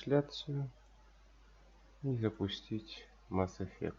трансляцию и запустить Mass Effect.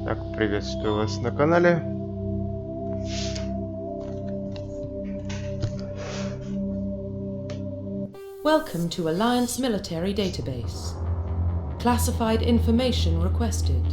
Так, приветствую вас на канале. Welcome to Alliance Military Database. Classified information requested.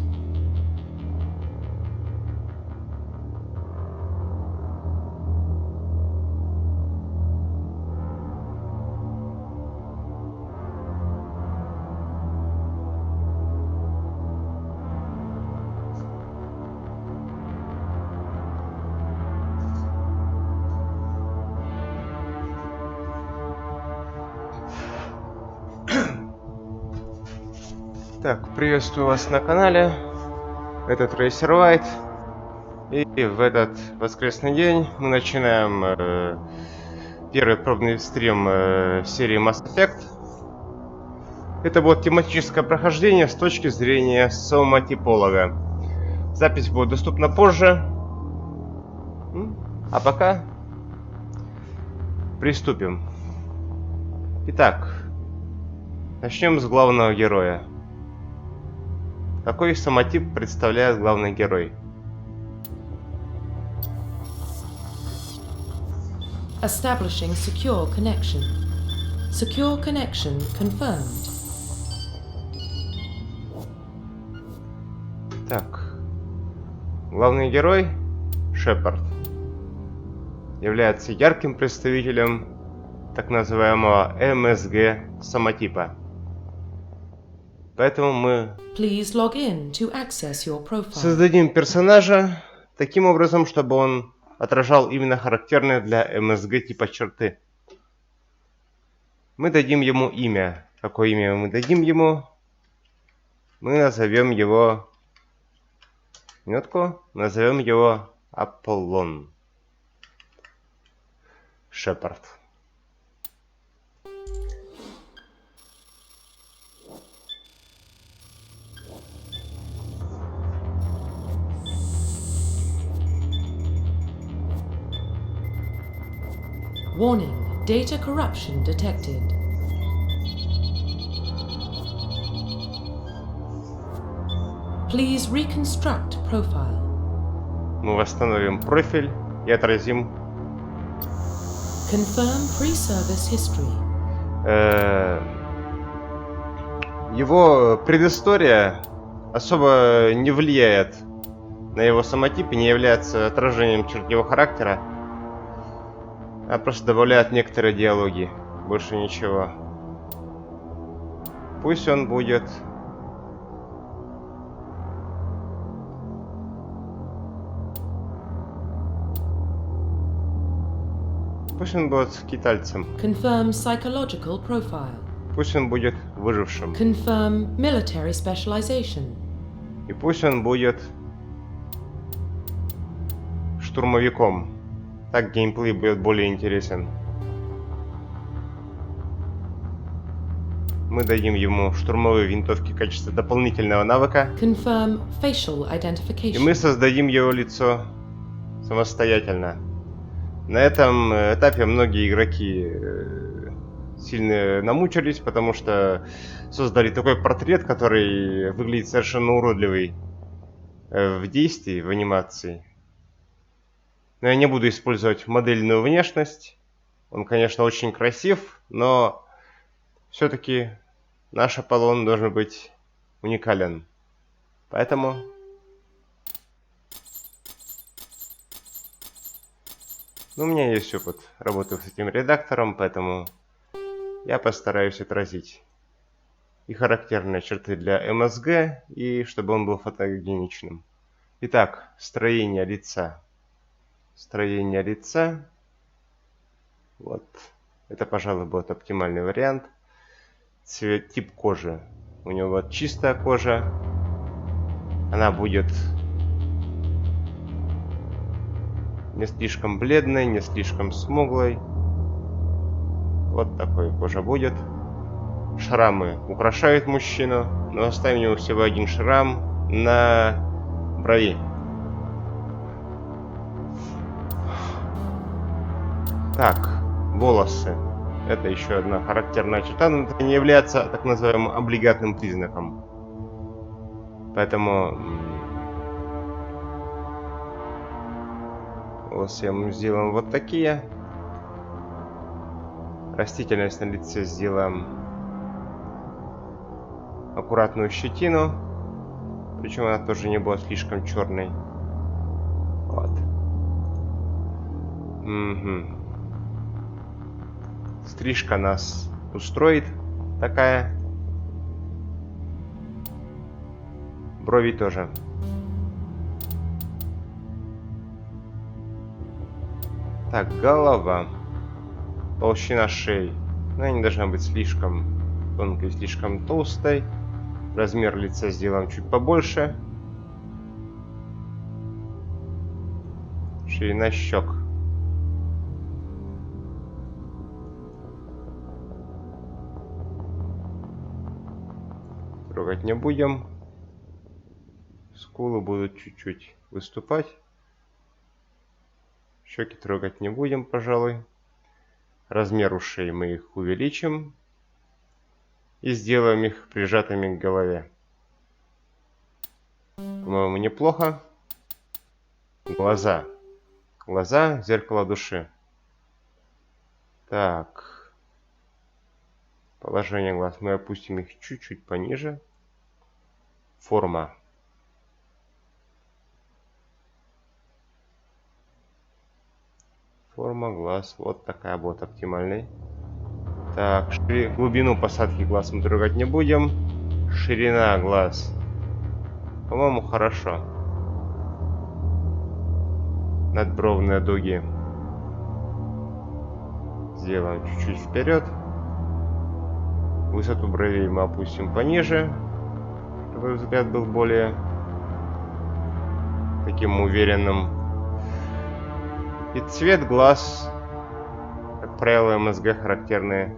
Так, приветствую вас на канале. Это Tracer White. И в этот воскресный день мы начинаем первый пробный стрим серии Mass Effect. Это будет тематическое прохождение с точки зрения соматиполога. Запись будет доступна позже. А пока приступим. Итак, начнем с главного героя. Какой соматип представляет главный герой? Establishing secure connection. Secure connection confirmed. Так, главный герой Шепард является ярким представителем так называемого МСГ соматипа. Поэтому мы Please log in to access your profile. создадим персонажа таким образом, чтобы он отражал именно характерные для МСГ типа черты. Мы дадим ему имя. Какое имя мы дадим ему? Мы назовем его... Минутку. Назовем его Аполлон. Шепард. Warning, data corruption detected. Please reconstruct profile. Мы восстановим профиль и отразим Confirm pre-service history. его предыстория особо не влияет на его соматип и не является отражением черт его характера, а просто добавляет некоторые диалоги, больше ничего. Пусть он будет скитальцем. Confirm psychological profile. Пусть он будет выжившим. Confirm military specialization. И пусть он будет штурмовиком. Так геймплей будет более интересен. Мы дадим ему штурмовые винтовки в качестве дополнительного навыка. Confirm facial identification. И мы создадим его лицо самостоятельно. На этом этапе многие игроки сильно намучились, потому что создали такой портрет, который выглядит совершенно уродливый в действии, в анимации. Но я не буду использовать модельную внешность. Он, конечно, очень красив, но все-таки наш Аполлон должен быть уникален. Поэтому у меня есть опыт работы с этим редактором, поэтому я постараюсь отразить и характерные черты для МСГ, и чтобы он был фотогеничным. Итак, строение лица. Строение лица. Вот. Это, пожалуй, будет оптимальный вариант. Цвет, тип кожи. У него вот чистая кожа. Она будет не слишком бледной, не слишком смуглой. Вот такой кожа будет. Шрамы украшают мужчину, но оставим у него всего один шрам на брови. Так, волосы. Это еще одна характерная черта, но это не является так называемым облигатным признаком. Поэтому волосы мы сделаем вот такие. Растительность на лице сделаем аккуратную щетину. Причем она тоже не будет слишком черной. Вот. Угу. Стрижка нас устроит такая. Брови тоже. Так, голова. Толщина шеи. Она не должна быть слишком тонкой, слишком толстой. Размер лица сделаем чуть побольше. Ширина щек. Трогать не будем. Скулы будут чуть-чуть выступать. Щеки трогать не будем, пожалуй. Размер ушей мы их увеличим. И сделаем их прижатыми к голове. По-моему, неплохо. Глаза. Глаза — зеркало души. Так. Положение глаз. Мы опустим их чуть-чуть пониже. Форма. Форма глаз. Вот такая будет оптимальной. Так, глубину посадки глаз мы трогать не будем. Ширина глаз. По-моему, хорошо. Надбровные дуги. Сделаем чуть-чуть вперед. Высоту бровей мы опустим пониже, чтобы взгляд был более таким уверенным. И цвет глаз, как правило, МСГ характерные.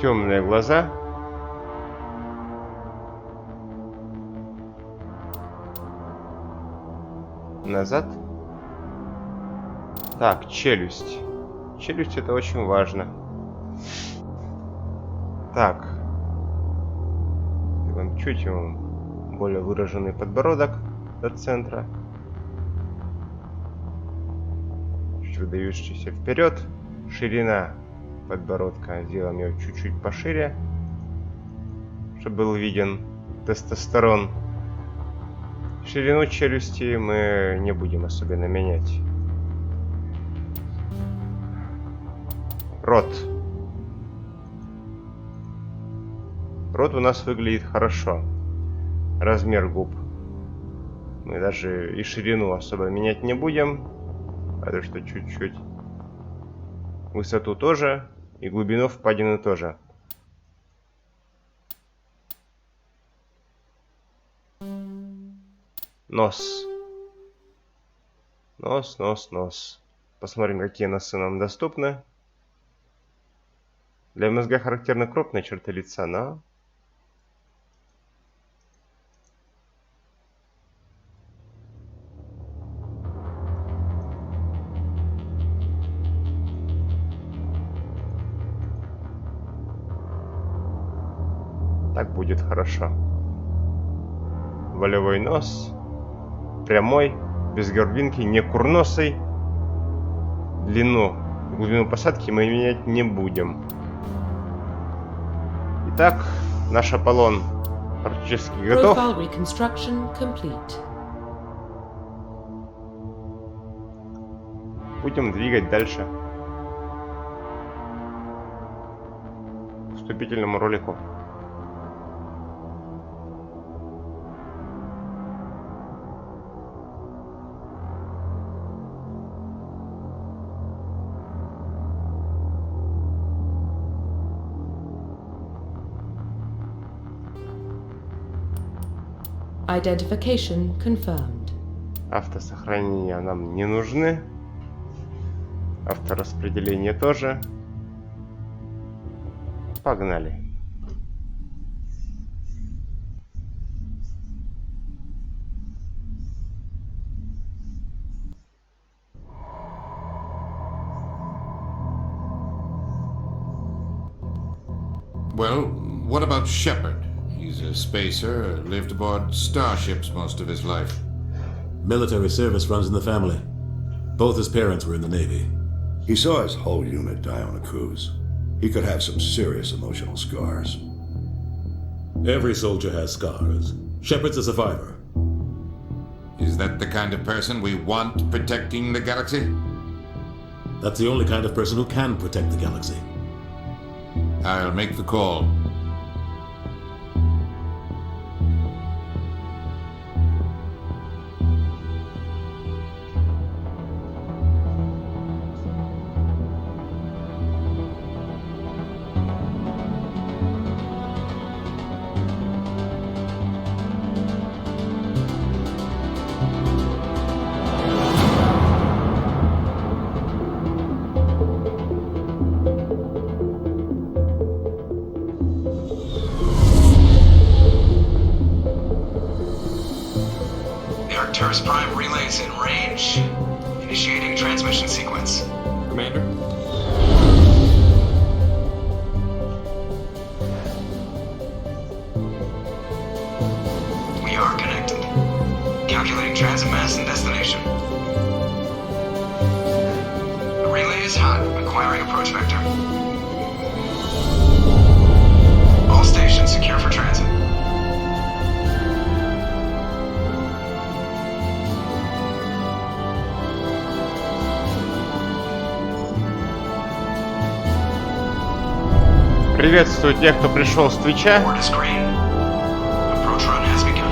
Темные глаза. Назад. Так, челюсть. Челюсть — это очень важно. Так. Делаем чуть ему более выраженный подбородок до центра. Чуть выдающийся вперед. Ширина подбородка. Сделаем ее чуть-чуть пошире, чтобы был виден тестостерон. Ширину челюсти мы не будем особенно менять. Рот. Рот у нас выглядит хорошо. Размер губ. Мы даже и ширину особо менять не будем. Разве что чуть-чуть. Высоту тоже. И глубину впадины тоже. Нос. Нос. Посмотрим, какие носы нам доступны. Для МСГ характерны крупные черты лица, но... Так будет хорошо. Волевой нос. Прямой, без горбинки, не курносый. Длину, глубину посадки мы менять не будем. Итак, наш Аполлон практически готов. Будем двигать дальше. вступительному ролику. Identification confirmed. Автосохранения нам не нужны. Автораспределение тоже. Погнали. Well, what about Shepard? He's a spacer, lived aboard starships most of his life. Military service runs in the family. Both his parents were in the Navy. He saw his whole unit die on a cruise. He could have some serious emotional scars. Every soldier has scars. Shepard's a survivor. Is that the kind of person we want protecting the galaxy? That's the only kind of person who can protect the galaxy. I'll make the call. Arcturus Prime relays in range. Initiating transmission sequence. Commander? We are connected. Calculating transit mass and destination. The relay is hot. Acquiring approach vector. All stations secure for transit. Приветствую тех, кто пришел с Твича. Board is green. Approach run has begun.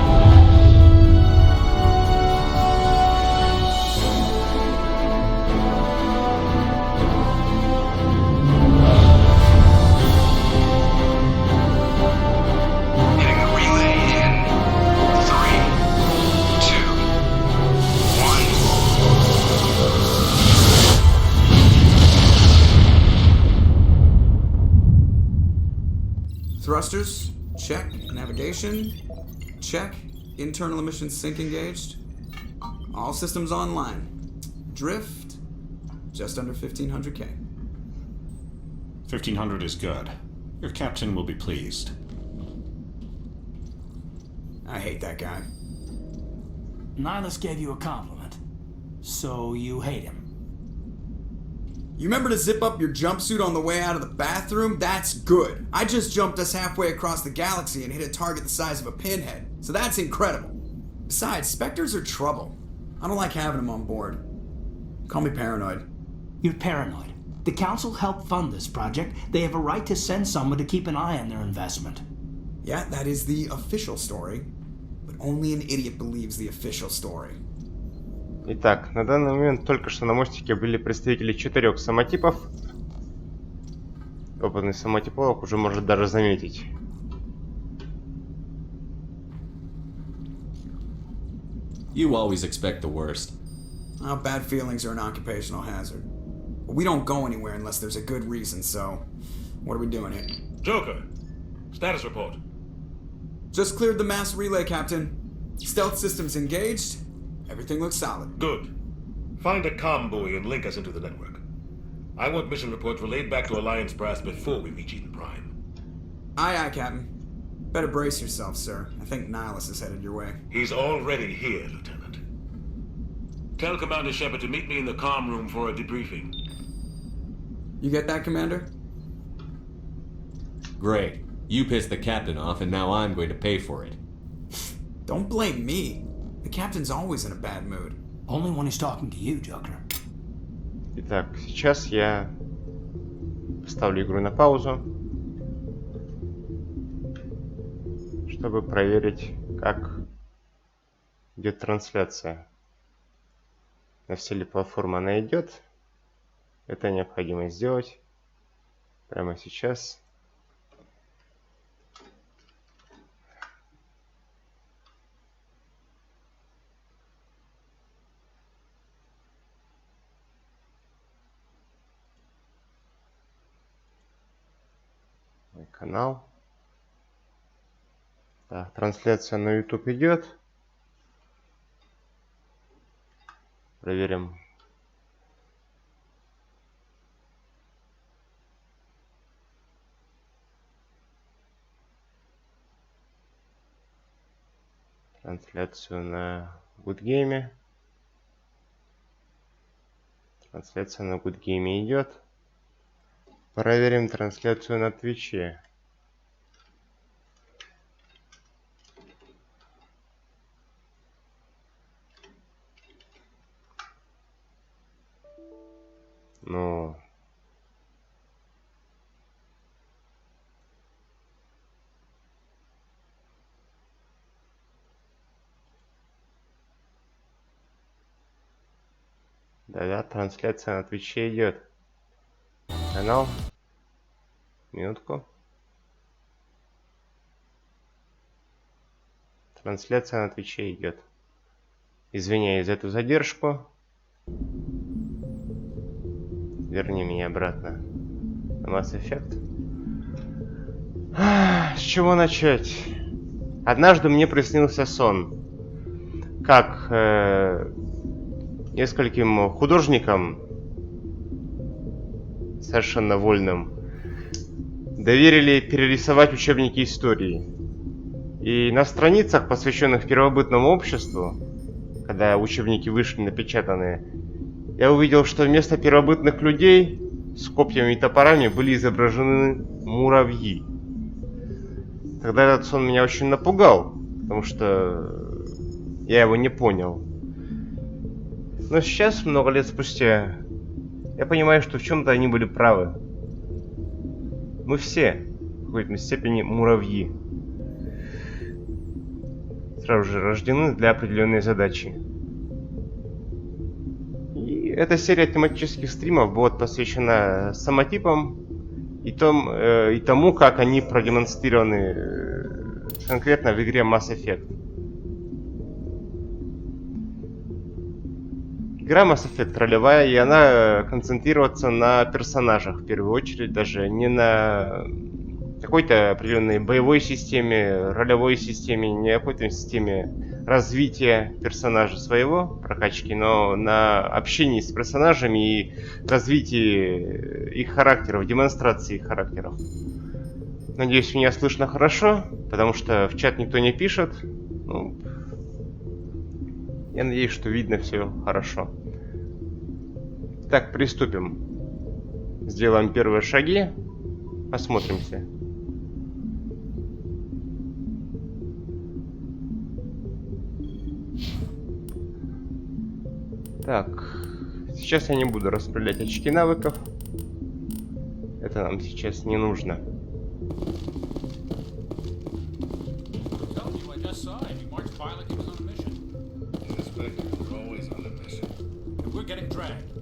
Hitting the relay in 3, 2, 1. Thrusters, check. Navigation, check. Internal emissions sync engaged. All systems online. Drift, just under 1500K. 1500 is good. Your captain will be pleased. I hate that guy. Nihilus gave you a compliment. So you hate him. You remember to zip up your jumpsuit on the way out of the bathroom? That's good. I just jumped us halfway across the galaxy and hit a target the size of a pinhead. So that's incredible. Besides, Spectres are trouble. I don't like having them on board. Call me paranoid. You're paranoid. The Council helped fund this project. They have a right to send someone to keep an eye on their investment. Yeah, that is the official story. But only an idiot believes the official story. Итак, на данный момент только что на мостике были представители 4 самотипов. Опытный самотиполог уже может даже заметить. You always expect the worst. Well, bad feelings are an occupational hazard. But we don't go anywhere unless there's a good reason, so... What are we doing here? Joker, status report. Just cleared the mass relay, Captain. Stealth systems engaged. Everything looks solid. Good. Find a comm buoy and link us into the network. I want mission reports relayed back to Alliance brass before we reach Eden Prime. Aye, aye, Captain. Better brace yourself, sir. I think Nihilus is headed your way. He's already here, Lieutenant. Tell Commander Shepard to meet me in the comm room for a debriefing. You get that, Commander? Great. You pissed the captain off, and now I'm going to pay for it. Don't blame me. The captain's always in a bad mood. Only when he's talking to you, Joker. Итак, сейчас я ставлю игру на паузу. чтобы проверить, как идет трансляция. На все ли платформы она идет. Это необходимо сделать прямо сейчас. Мой канал. Так, трансляция на YouTube идет. Проверим. Трансляцию на Гудгейме. Трансляция на Гудгейме идет. Проверим трансляцию на Твиче. Ну, да, трансляция на Твиче идет. Канал. Минутку. Трансляция на Твиче идет. Извиняюсь за эту задержку. Верни меня обратно на Mass Effect. С чего начать? Однажды мне приснился сон. Как нескольким художникам, совершенно вольным, доверили перерисовать учебники истории. И на страницах, посвященных первобытному обществу, когда учебники вышли напечатанные, я увидел, что вместо первобытных людей с копьями и топорами были изображены муравьи. Тогда этот сон меня очень напугал, потому что я его не понял. Но сейчас, много лет спустя, я понимаю, что в чем-то они были правы. Мы все в какой-то степени муравьи. Сразу же рождены для определенной задачи. И эта серия тематических стримов будет посвящена соматипам и тому, как они продемонстрированы конкретно в игре Mass Effect. Игра Mass Effect ролевая, и она концентрируется на персонажах в первую очередь, даже не на какой-то определенной боевой системе, ролевой системе, не какой-то системе развития персонажа своего, прокачки, но на общении с персонажами и развитии их характеров, демонстрации их характеров. Надеюсь, меня слышно хорошо, потому что в чат никто не пишет. Ну, я надеюсь, что видно все хорошо. Так, приступим. Сделаем первые шаги. Осмотримся. Так, сейчас я не буду распределять очки навыков. Это нам сейчас не нужно.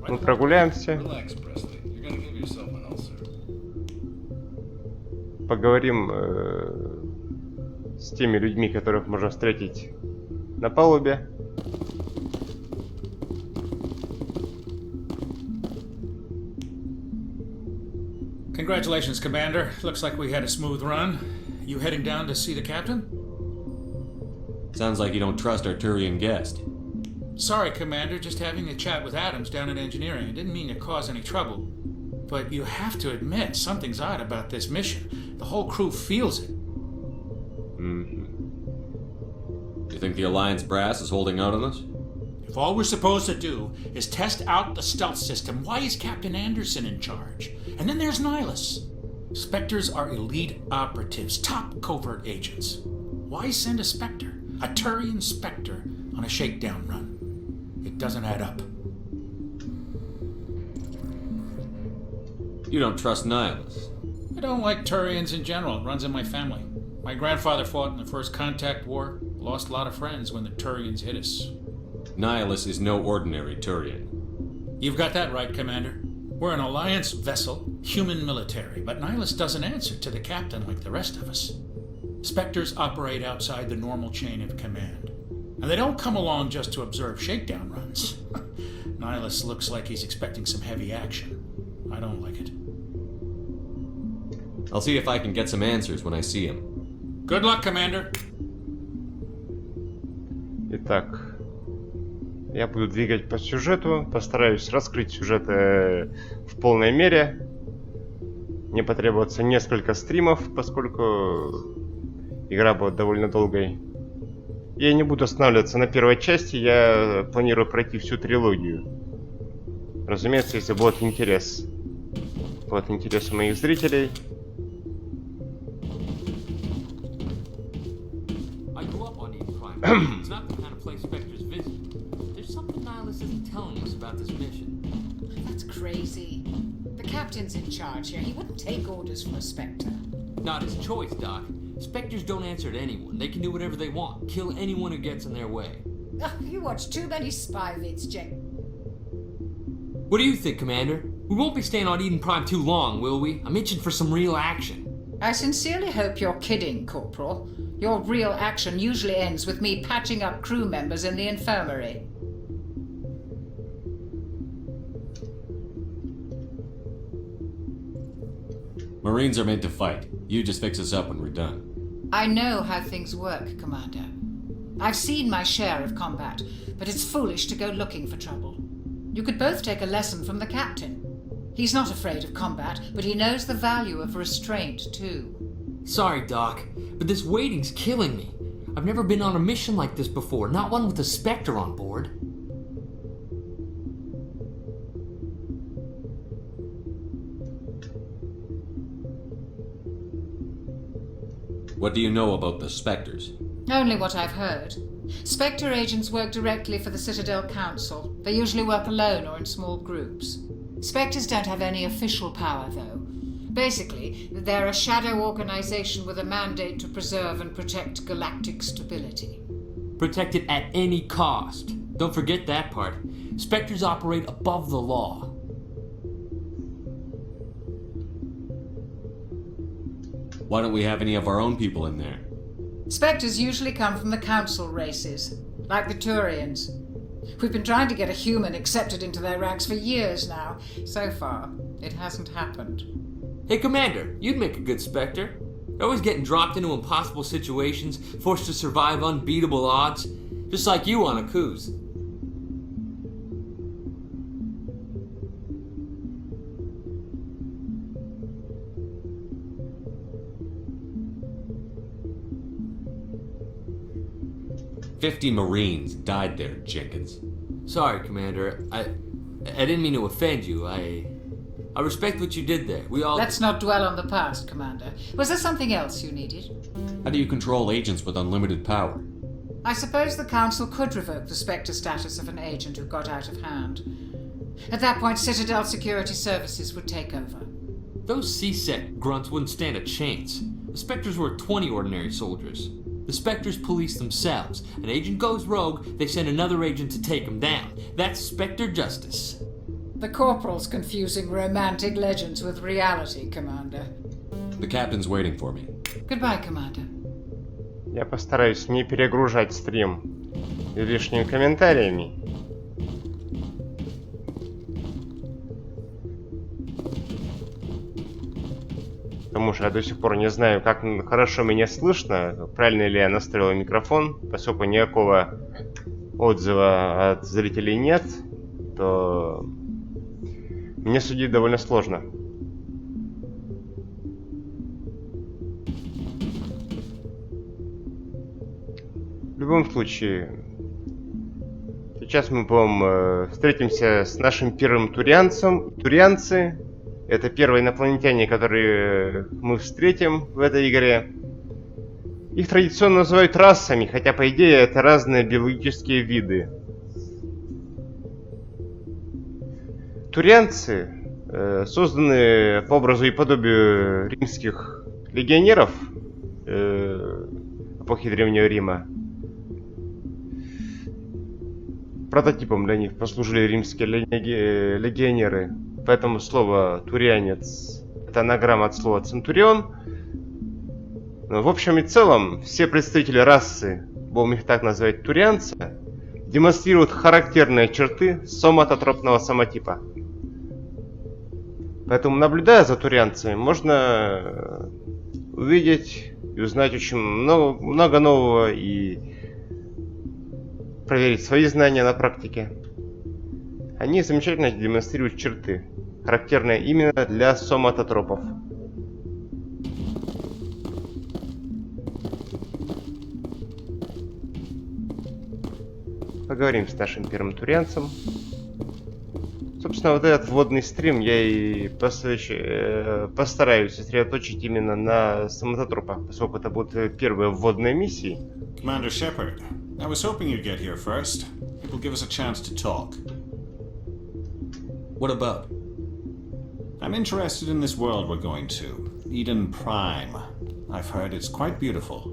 Мы прогуляемся. Поговорим с теми людьми, которых можно встретить на палубе. Congratulations, Commander. Looks like we had a smooth run. You heading down to see the captain? Sounds like you don't trust our Turian guest. Sorry, Commander. Just having a chat with Adams down in engineering. I didn't mean to cause any trouble. But you have to admit, something's odd about this mission. The whole crew feels it. Do you think the Alliance brass is holding out on us? If all we're supposed to do is test out the stealth system, why is Captain Anderson in charge? And then there's Nihilus. Spectres are elite operatives, top covert agents. Why send a Spectre, a Turian Spectre, on a shakedown run? It doesn't add up. You don't trust Nihilus? I don't like Turians in general. It runs in my family. My grandfather fought in the First Contact War, lost a lot of friends when the Turians hit us. Nihilus is no ordinary Turian. You've got that right, Commander. We're an Alliance vessel, human military, but Nihilus doesn't answer to the captain like the rest of us. Spectres operate outside the normal chain of command. And they don't come along just to observe shakedown runs. Nihilus looks like he's expecting some heavy action. I don't like it. I'll see if I can get some answers when I see him. Good luck, Commander. Итак, я буду двигать по сюжету, постараюсь раскрыть сюжет в полной мере. Мне потребуется несколько стримов, поскольку игра будет довольно долгой. Я не буду останавливаться на первой части, я планирую пройти всю трилогию. Разумеется, если будет интерес. Будет интерес у моих зрителей. It's not the kind of place Spectres visit. There's something Nihilus isn't telling us about this mission. That's crazy. The captain's in charge here. He wouldn't take orders from a Spectre. Not his choice, Doc. Spectres don't answer to anyone. They can do whatever they want. Kill anyone who gets in their way. Oh, you watch too many spy vids, Jack. What do you think, Commander? We won't be staying on Eden Prime too long, will we? I'm itching for some real action. I sincerely hope you're kidding, Corporal. Your real action usually ends with me patching up crew members in the infirmary. Marines are meant to fight. You just fix us up when we're done. I know how things work, Commander. I've seen my share of combat, but it's foolish to go looking for trouble. You could both take a lesson from the captain. He's not afraid of combat, but he knows the value of restraint, too. Sorry, Doc, but this waiting's killing me. I've never been on a mission like this before, not one with a Spectre on board. What do you know about the Spectres? Only what I've heard. Spectre agents work directly for the Citadel Council. They usually work alone or in small groups. Spectres don't have any official power, though. Basically, they're a shadow organization with a mandate to preserve and protect galactic stability. Protect it at any cost. Don't forget that part. Spectres operate above the law. Why don't we have any of our own people in there? Spectres usually come from the Council races, like the Turians. We've been trying to get a human accepted into their ranks for years now. So far, it hasn't happened. Hey, Commander, you'd make a good Spectre. You're always getting dropped into impossible situations, forced to survive unbeatable odds, just like you on a cruise. "50 Marines died there, Jenkins." Sorry, Commander. I didn't mean to offend you. I respect what you did there. We all... Let's not dwell on the past, Commander. Was there something else you needed? How do you control agents with unlimited power? I suppose the Council could revoke the Spectre status of an agent who got out of hand. At that point, Citadel Security Services would take over. Those C-Sec grunts wouldn't stand a chance. The Spectres were 20 ordinary soldiers. The Spectres police themselves. An agent goes rogue, they send another agent to take him down. That's Spectre justice. The Corporal's confusing romantic legends with reality, Commander. The captain's waiting for me. Goodbye, Commander. Я постараюсь не перегружать стрим излишними комментариями. Потому что я до сих пор не знаю, как хорошо меня слышно, правильно ли я настроил микрофон, поскольку никакого отзыва от зрителей нет, то мне судить довольно сложно. В любом случае, сейчас мы будем встретимся с нашим первым турианцем. Турианцы — это первые инопланетяне, которые мы встретим в этой игре. Их традиционно называют расами, хотя по идее это разные биологические виды. Турианцы созданы по образу и подобию римских легионеров, эпохи Древнего Рима. Прототипом для них послужили римские легионеры. Поэтому слово «турианец» — это анаграмма от слова «центурион». Но в общем и целом, все представители расы, будем их так называть, турианца, демонстрируют характерные черты соматотропного самотипа. Поэтому, наблюдая за турианцами, можно увидеть и узнать очень много нового и проверить свои знания на практике. Они замечательно демонстрируют черты, характерные именно для соматотропов. Поговорим с нашим первым турианцем. Собственно, вот этот вводный стрим я и постараюсь сосредоточить именно на соматотропах, поскольку это будут первые вводные миссии. Commander Shepard, I was hoping you'd get here first. It will give us a chance to talk. What about? I'm interested in this world we're going to, Eden Prime. I've heard it's quite beautiful.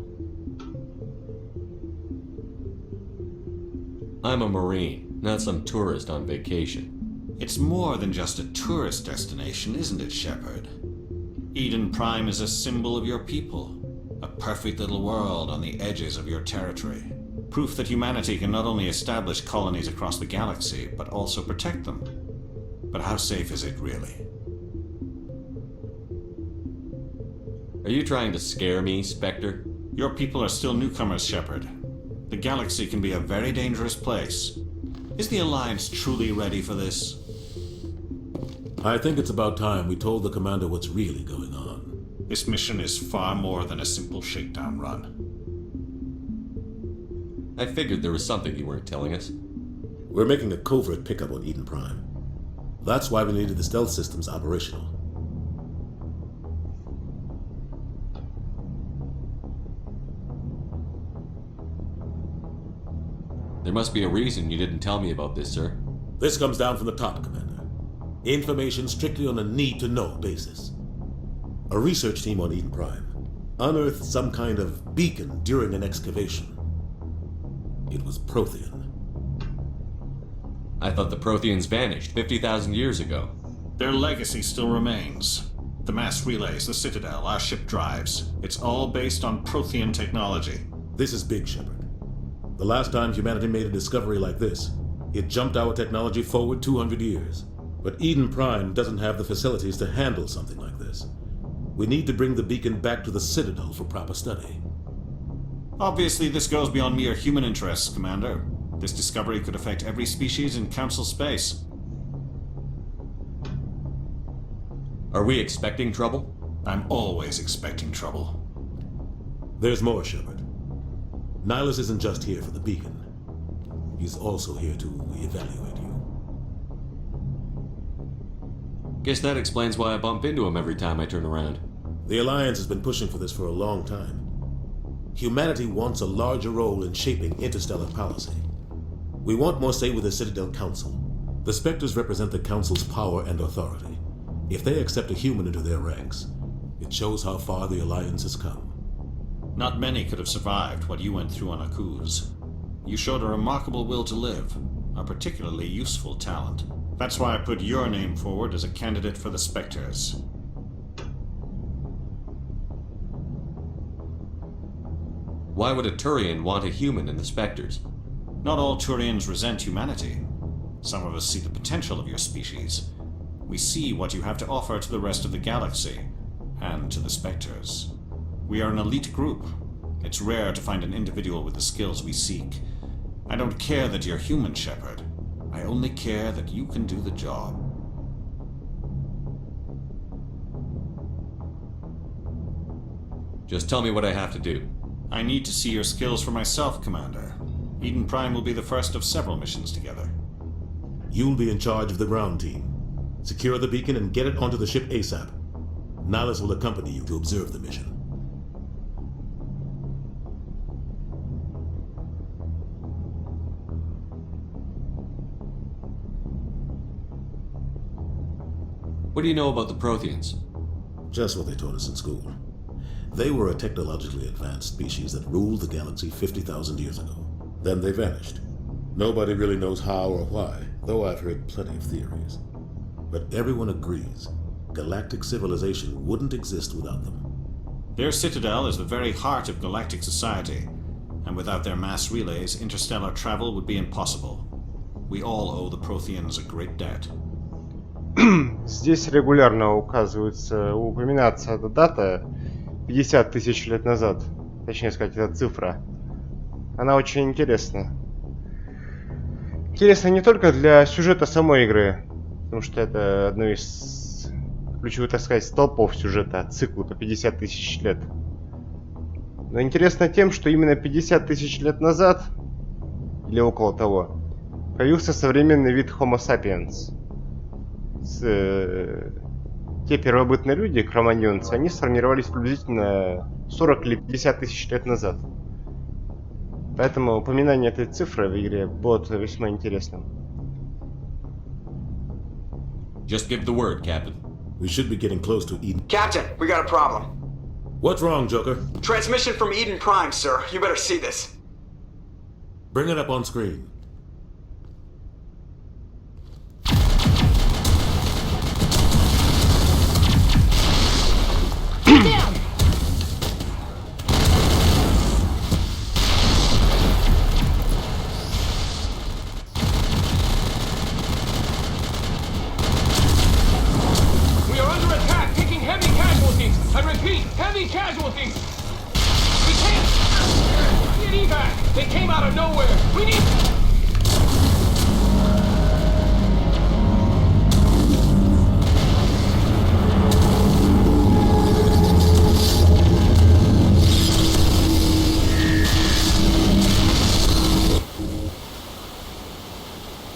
I'm a Marine, not some tourist on vacation. It's more than just a tourist destination, isn't it, Shepard? Eden Prime is a symbol of your people. A perfect little world on the edges of your territory. Proof that humanity can not only establish colonies across the galaxy, but also protect them. But how safe is it, really? Are you trying to scare me, Spectre? Your people are still newcomers, Shepard. The galaxy can be a very dangerous place. Is the Alliance truly ready for this? I think it's about time we told the Commander what's really going on. This mission is far more than a simple shakedown run. I figured there was something you weren't telling us. We're making a covert pickup on Eden Prime. That's why we needed the stealth systems operational. There must be a reason you didn't tell me about this, sir. This comes down from the top, Commander. Information strictly on a need-to-know basis. A research team on Eden Prime unearthed some kind of beacon during an excavation. It was Prothean. I thought the Protheans vanished 50,000 years ago. Their legacy still remains. The mass relays, the Citadel, our ship drives. It's all based on Prothean technology. This is big, Shepard. The last time humanity made a discovery like this, it jumped our technology forward 200 years. But Eden Prime doesn't have the facilities to handle something like this. We need to bring the beacon back to the Citadel for proper study. Obviously, this goes beyond mere human interests, Commander. This discovery could affect every species in Council space. Are we expecting trouble? I'm always expecting trouble. There's more, Shepard. Nihilus isn't just here for the beacon. He's also here to evaluate you. Guess that explains why I bump into him every time I turn around. The Alliance has been pushing for this for a long time. Humanity wants a larger role in shaping interstellar policy. We want more say with the Citadel Council. The Spectres represent the Council's power and authority. If they accept a human into their ranks, it shows how far the Alliance has come. Not many could have survived what you went through on Akuz. You showed a remarkable will to live, a particularly useful talent. That's why I put your name forward as a candidate for the Spectres. Why would a Turian want a human in the Spectres? Not all Turians resent humanity. Some of us see the potential of your species. We see what you have to offer to the rest of the galaxy, and to the Spectres. We are an elite group. It's rare to find an individual with the skills we seek. I don't care that you're human, Shepard. I only care that you can do the job. Just tell me what I have to do. I need to see your skills for myself, Commander. Eden Prime will be the first of several missions together. You'll be in charge of the ground team. Secure the beacon and get it onto the ship ASAP. Nihilus will accompany you to observe the mission. What do you know about the Protheans? Just what they taught us in school. They were a technologically advanced species that ruled the galaxy 50,000 years ago. Then they vanished. Nobody really knows how or why, though I've heard plenty of theories. But everyone agrees galactic civilization wouldn't exist without them. Their citadel is the very heart of galactic society, and without their mass relays, interstellar travel would be impossible. We all owe the Protheans a great debt. Здесь регулярно упоминается эта дата 50 тысяч лет назад. Точнее сказать, эта цифра. Она очень интересна. Интересно не только для сюжета самой игры, потому что это одно из ключевых, так сказать, столпов сюжета, цикла по 50 тысяч лет. Но интересно тем, что именно 50 тысяч лет назад, или около того, появился современный вид Homo sapiens. Те первобытные люди, кроманьонцы, они сформировались приблизительно 40 или 50 тысяч лет назад. Поэтому упоминание этой цифры в игре будет весьма интересным. Just give the word, Captain. We should be getting close to Eden. Captain, we got a problem. What's wrong, Joker? Transmission from Eden Prime, sir. You better see this. Bring it up on screen.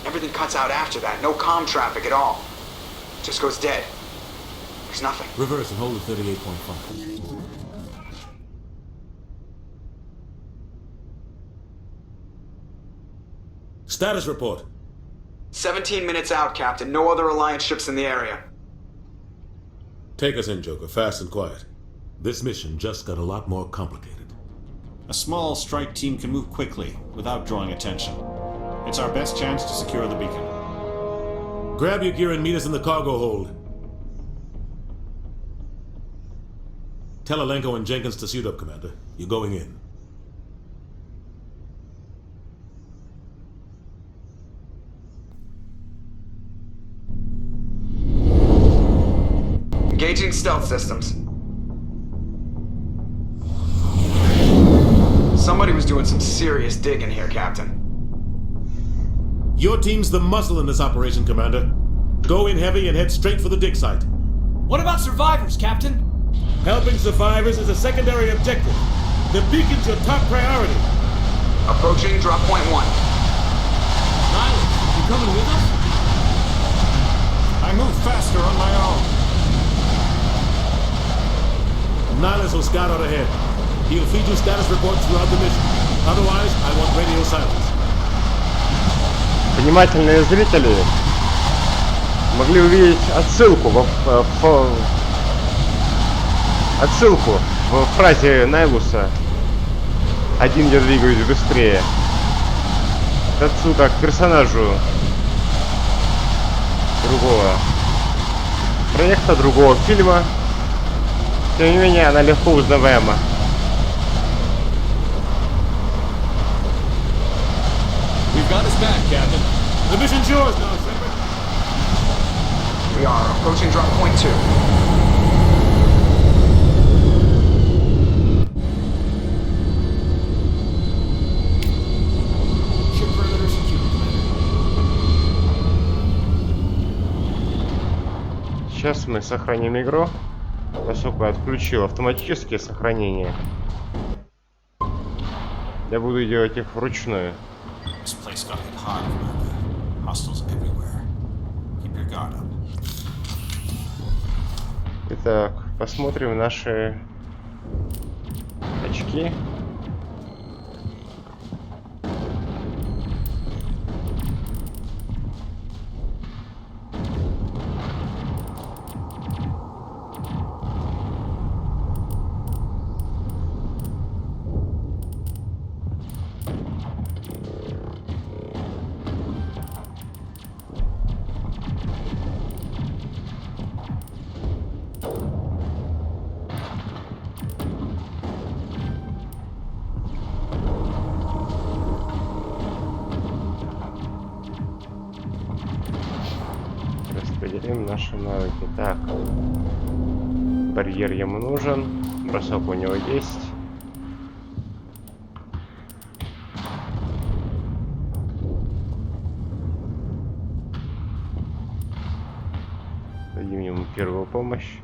Everything cuts out after that. No comm traffic at all. Just goes dead. There's nothing. Reverse and hold at 38.5. Status report. 17 minutes out, Captain. No other Alliance ships in the area. Take us in, Joker, fast and quiet. This mission just got a lot more complicated. A small strike team can move quickly, without drawing attention. It's our best chance to secure the beacon. Grab your gear and meet us in the cargo hold. Tell Alenko and Jenkins to suit up, Commander. You're going in. Engaging stealth systems. Somebody was doing some serious digging here, Captain. Your team's the muscle in this operation, Commander. Go in heavy and head straight for the dig site. What about survivors, Captain? Helping survivors is a secondary objective. The beacon's your top priority. Approaching drop point 1. Niles, you coming with us? I move faster on my own. Nihilus will scout out ahead. He'll feed you status reports throughout the mission. Otherwise, I want radio silence. Внимательные зрители могли увидеть отсылку в фразе Найлуса «Один я двигаюсь быстрее». Это отсылка к персонажу другого проекта, другого фильма. Тем не менее, она легко узнаваема. We've got his back, Captain. The mission's yours now, Shepard. We are approaching drop point 2. Ship perimeter secured, Commander. Сейчас мы сохраним игру, поскольку я отключил автоматические сохранения. Я буду делать их вручную. This place got hit hard, Commander. Hostiles everywhere. Keep your guard up. Итак, посмотрим наши очки. Навыки. Так. Барьер ему нужен. Бросок у него есть. Дадим ему первую помощь.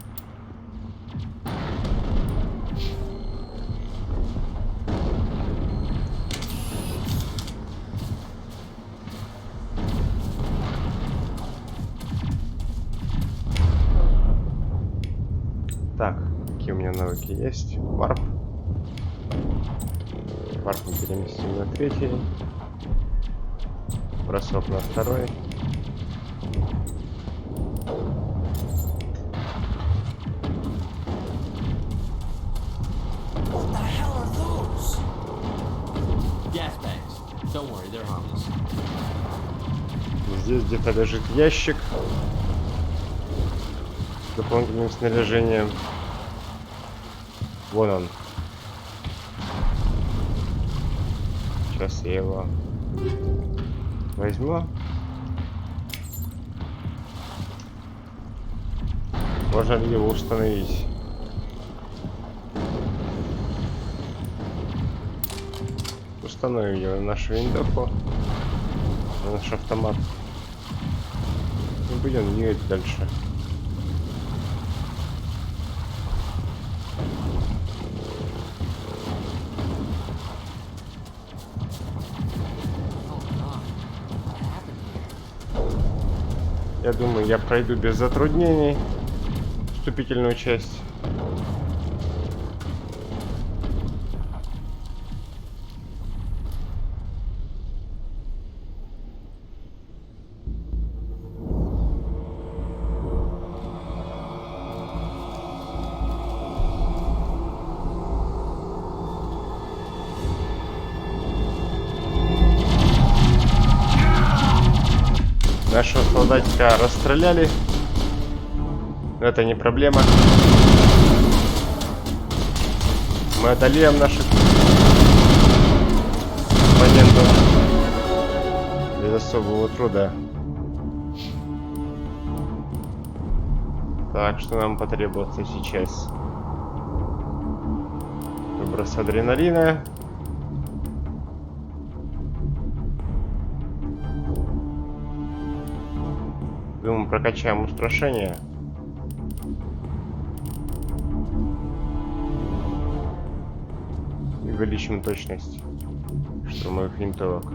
Так, какие у меня навыки есть? Варп. Варп мы переместим на третий. Бросок на второй. Здесь где-то лежит ящик с дополнительным снаряжением. Вон он. Сейчас я его возьму. Можно ли его установить? Установим его на нашу винтовку, на наш автомат. И будем двигать дальше. Я думаю, я пройду без затруднений вступительную часть. Нашего солдатика расстреляли. Но это не проблема. Мы одолеем наших оппонентов без особого труда. Так, что нам потребуется сейчас? Выброс адреналина. Думаю, прокачаем устрашение. И увеличим точность штурмовых винтовок.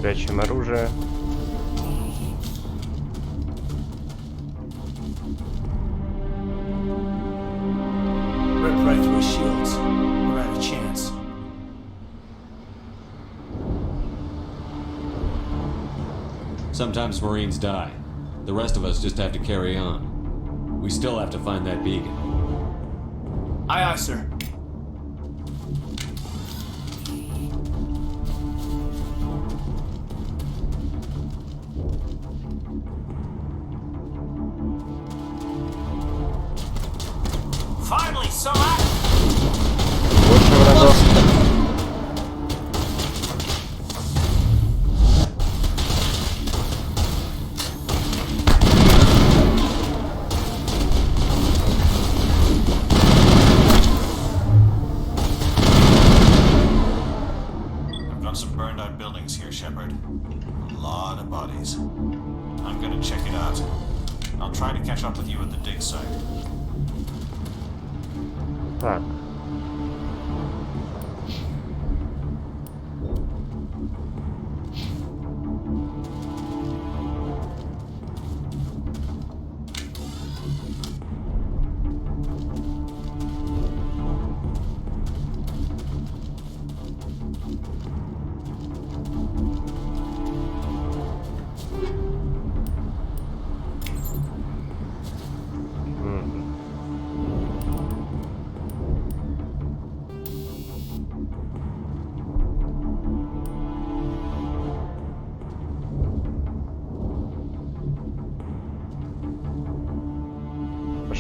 Прячем оружие. Right through his shields. We're out of chance. Sometimes Marines die. The rest of us just have to carry on. We still have to find that beacon. Aye, aye, sir. Finally, Somat! Больше врагов. I've got some burned out buildings here, Shepard. A lot of bodies. I'm gonna check it out. I'll try to catch up with you at the dig site. Так.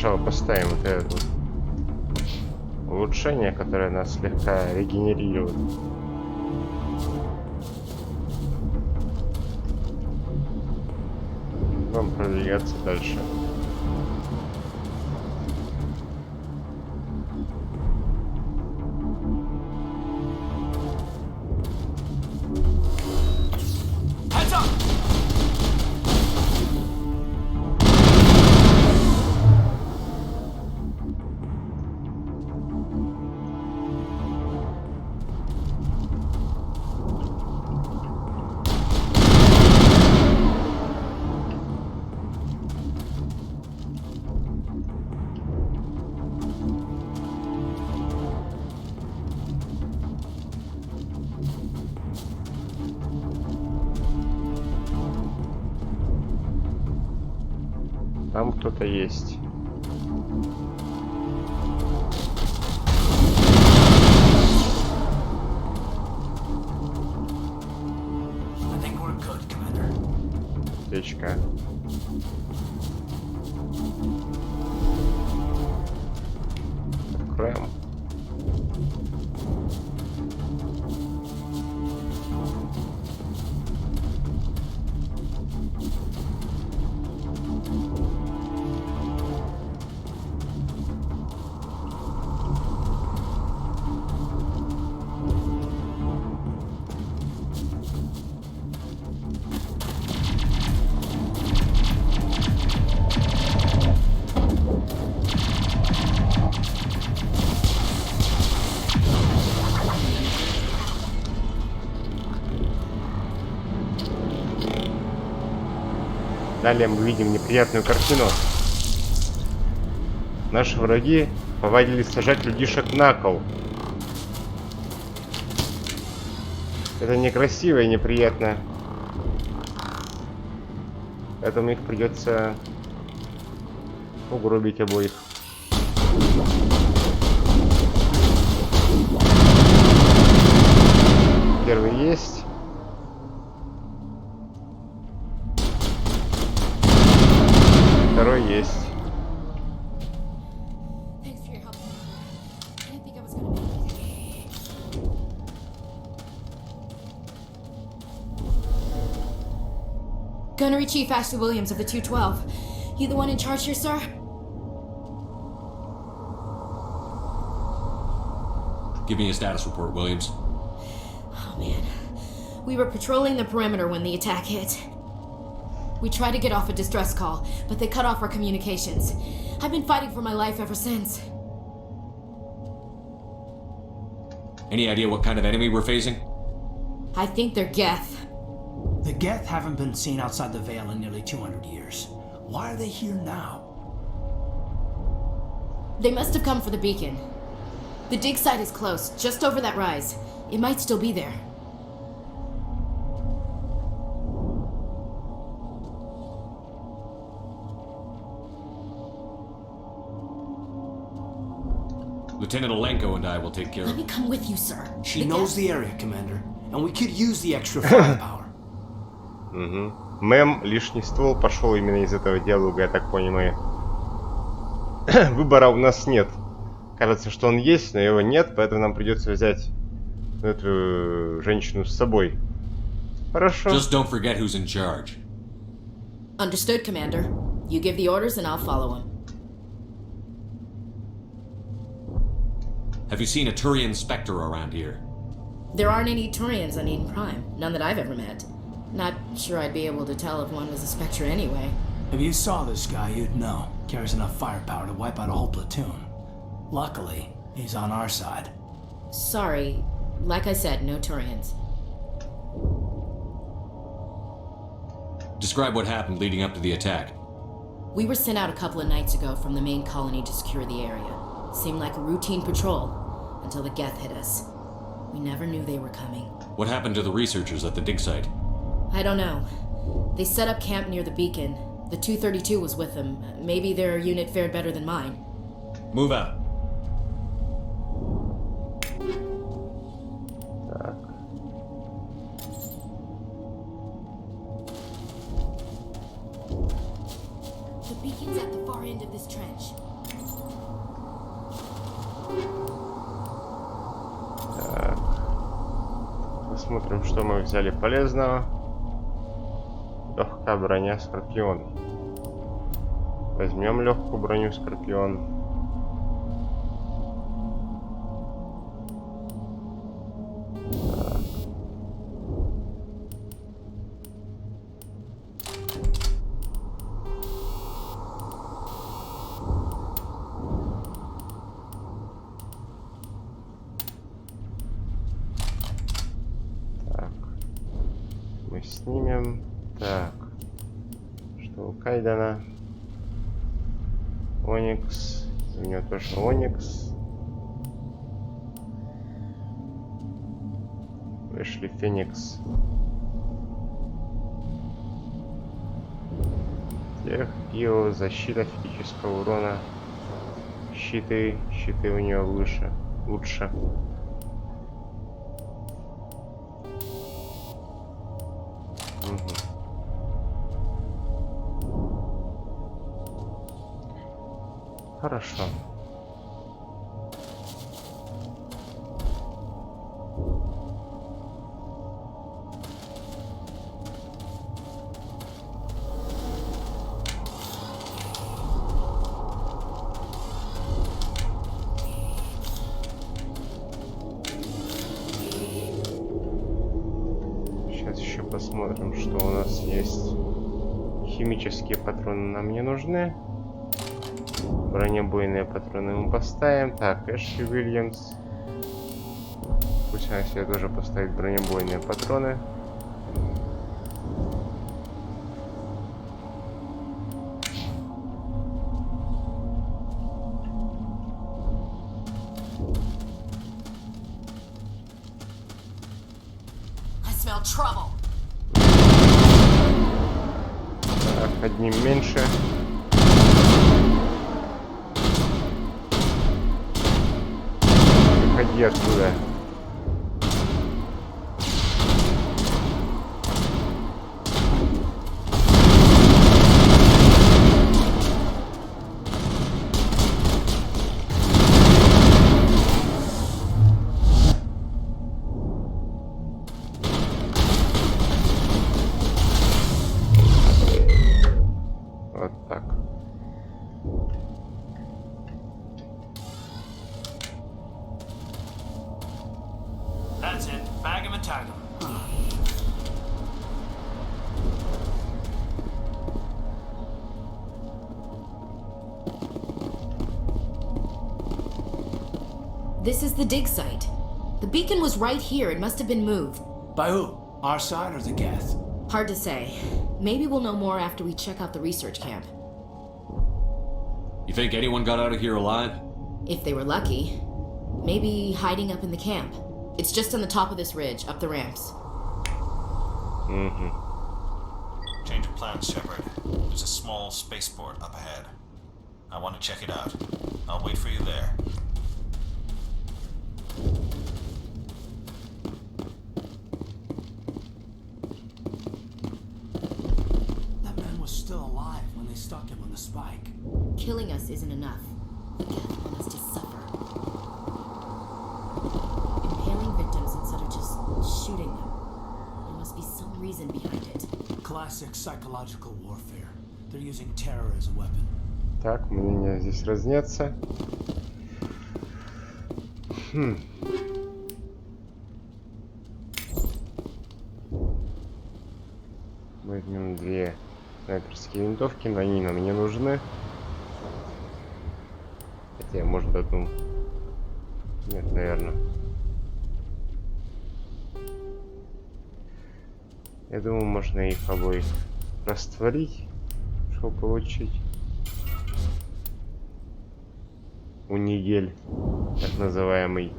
сначала поставим вот это вот улучшение, которое нас слегка регенерирует. Будем продвигаться дальше. Там кто-то есть. Аптечка. Откроем. Далее мы видим неприятную картину. Наши враги повадились сажать людишек на кол. Это некрасиво и неприятно. Поэтому их придется угробить обоих. Первый есть. Второй есть. Gunnery Chief Ashley Williams of the 212. You the one in charge here, sir? Give me a status report, Williams. Oh man. We were patrolling the perimeter when the attack hit. We tried to get off a distress call, but they cut off our communications. I've been fighting for my life ever since. Any idea what kind of enemy we're facing? I think they're Geth. The Geth haven't been seen outside the Veil in nearly 200 years. Why are they here now? They must have come for the beacon. The dig site is close, just over that rise. It might still be there. Lieutenant Alenko and I will take care of Let me come with you, sir. She knows the area, Commander, and we could use the extra firepower. Угу. Мэм, лишний ствол пошел именно из этого диалога, я так понимаю. Выбора у нас нет. Кажется, что он есть, но его нет, поэтому нам придется взять эту женщину с собой. Хорошо. Just don't forget who's in charge. Understood, Commander. You give the orders and I'll follow them. Have you seen a Turian Spectre around here? There aren't any Turians on Eden Prime. None that I've ever met. Not sure I'd be able to tell if one was a Spectre anyway. If you saw this guy, you'd know. Carries enough firepower to wipe out a whole platoon. Luckily, he's on our side. Sorry. Like I said, no Turians. Describe what happened leading up to the attack. We were sent out a couple of nights ago from the main colony to secure the area. Seemed like a routine patrol, until the Geth hit us. We never knew they were coming. What happened to the researchers at the dig site? I don't know. They set up camp near the beacon. The 232 was with them. Maybe their unit fared better than mine. Move out. The beacon's at the far end of this trench. посмотрим, что мы взяли полезного. Легкая броня Скорпион. Возьмем легкую броню Скорпион. Так. Мы снимем. Так. Что у Кайдена? Оникс. У него тоже Оникс. Вышли Феникс. Тех, Ио, защита физического урона. Щиты у него лучше. Хорошо. Сейчас еще посмотрим, что у нас есть. Химические патроны нам не нужны. Бронебойные патроны мы поставим. Так, Эшли Уильямс. Пусть она себе тоже поставит бронебойные патроны. Так, одним меньше. Выходи оттуда. Вот так. That's it. Bag him and tag him. This is the dig site. The beacon was right here. It must have been moved. By who? Our side or the Geth? Hard to say. Maybe we'll know more after we check out the research camp. You think anyone got out of here alive? If they were lucky. Maybe hiding up in the camp. It's just on the top of this ridge, up the ramps. Change of plans, Shepard. There's a small spaceport up ahead. I want to check it out. I'll wait for you there. That man was still alive when they stuck him on the spike. Killing us isn't enough. The Geth want us to suffer. Impaling victims instead of just shooting them. There must be some reason behind it. Classic psychological warfare. They're using terror as a weapon. Так, мнения здесь разнятся. Возьмем две снайперские винтовки, но они нам не нужны. Хотя, может, одну. Нет, наверное. Я думаю, можно их обоих растворить, чтобы получить унигель, так называемый.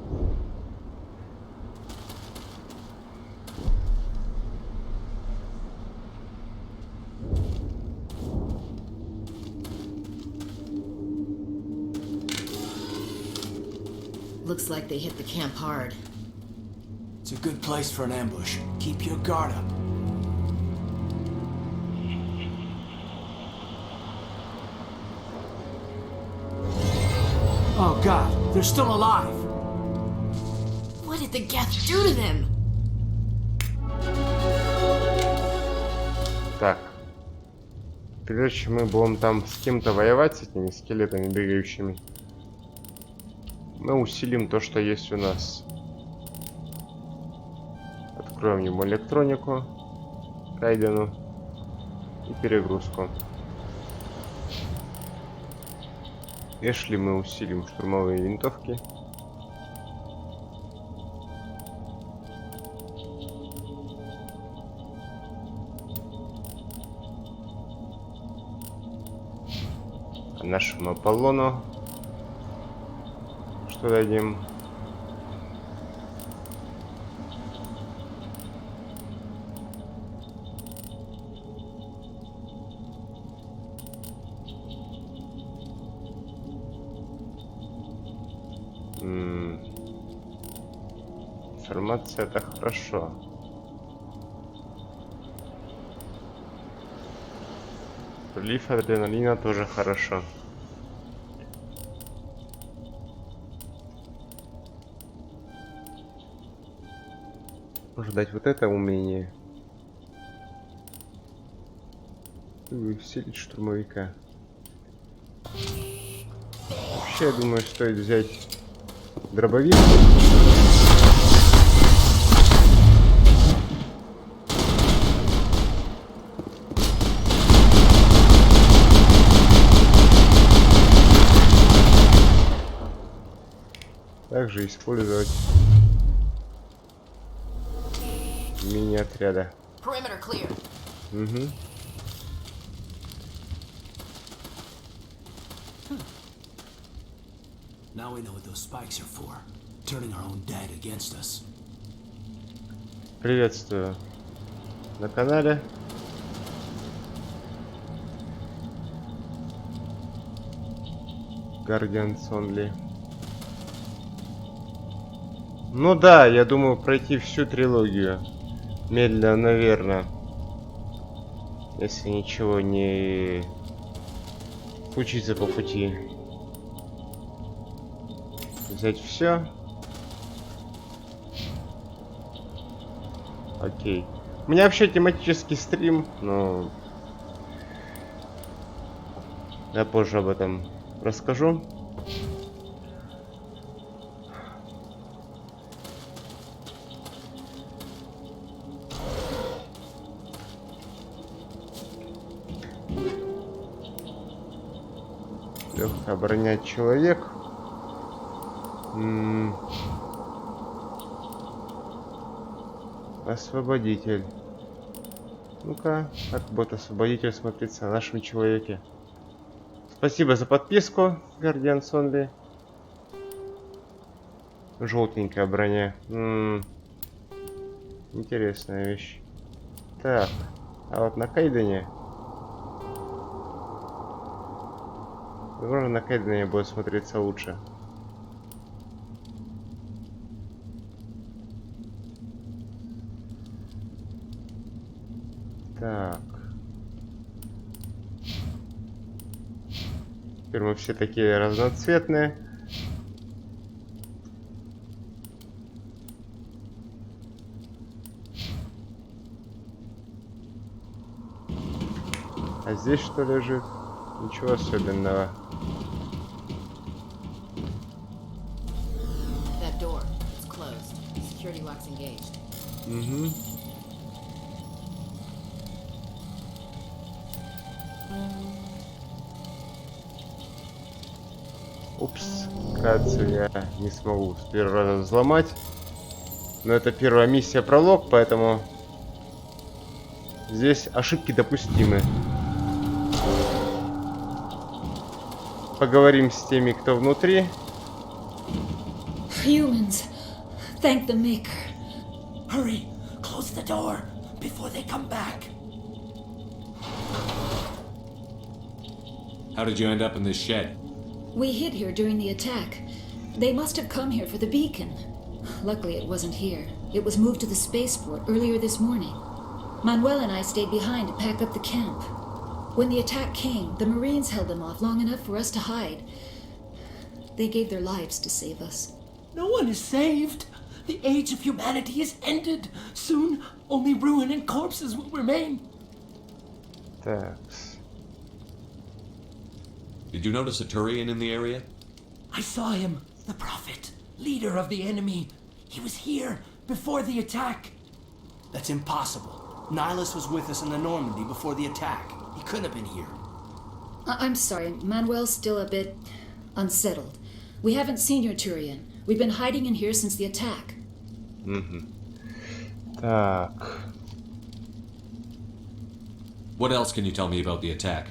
Looks like they hit the camp hard. It's a good place for an ambush. Keep your guard up. Oh god, they're still alive! What did the Geth do to them? Так. Прежде чем мы будем там с кем-то воевать, с этими скелетами бегающими, мы усилим то, что есть у нас. Откроем ему электронику, Кайдену и перегрузку. Эшли мы усилим штурмовые винтовки. А нашему Аполлону что дадим? Информация — это хорошо. Прилив адреналина тоже хорошо. Можно дать вот это умение. И усилить штурмовика. Вообще, я думаю, стоит взять дробовик. Также использовать мини-отряда. Perimeter clear. Угу. Now we know what those spikes are for. Turning our own dead against us. Приветствую на канале. Guardians Only. Ну да, я думаю пройти всю трилогию. Медленно, наверное. Если ничего не случится по пути. Взять все. Окей. У меня вообще тематический стрим, но я позже об этом расскажу. Легко оборонять человек. Освободитель. Ну-ка, как будет освободитель смотреться на нашем человеке. Спасибо за подписку, Guardians Only. Желтенькая броня. Интересная вещь. Так, а вот на Кайдене. Возможно, на Кайдене будет смотреться лучше. Так. Теперь мы все такие разноцветные. А здесь что лежит? Ничего особенного. Угу. Упс, кажется, я не смогу с первого раза взломать. Но это первая миссия пролог, поэтому здесь ошибки допустимы. Поговорим с теми, кто внутри. Humans, thank the Maker. Hurry, close the door before they come back. How did you end up in this shed? We hid here during the attack. They must have come here for the beacon. Luckily, it wasn't here. It was moved to the spaceport earlier this morning. Manuel and I stayed behind to pack up the camp. When the attack came, the Marines held them off long enough for us to hide. They gave their lives to save us. No one is saved. The age of humanity is ended. Soon, only ruin and corpses will remain. Так. Did you notice a Turian in the area? I saw him. The Prophet. Leader of the enemy. He was here before the attack. That's impossible. Nihilus was with us in the Normandy before the attack. He couldn't have been here. I'm sorry, Manuel's still a bit unsettled. We haven't seen your Turian. We've been hiding in here since the attack. Так. What else can you tell me about the attack?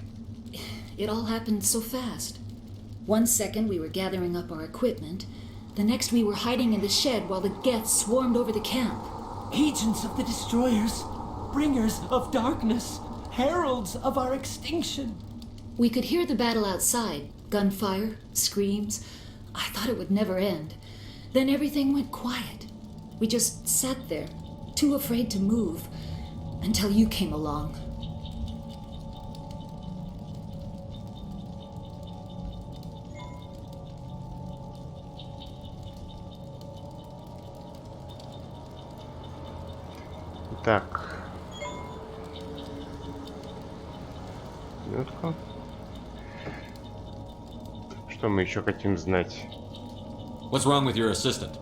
It all happened so fast. 1 second we were gathering up our equipment. The next we were hiding in the shed while the Geths swarmed over the camp. Agents of the Destroyers. Bringers of darkness. Heralds of our extinction. We could hear the battle outside. Gunfire, screams. I thought it would never end. Then everything went quiet. We just sat there, too afraid to move, until you came along. Так. Минутку. Что мы еще хотим знать? What's wrong with your assistant?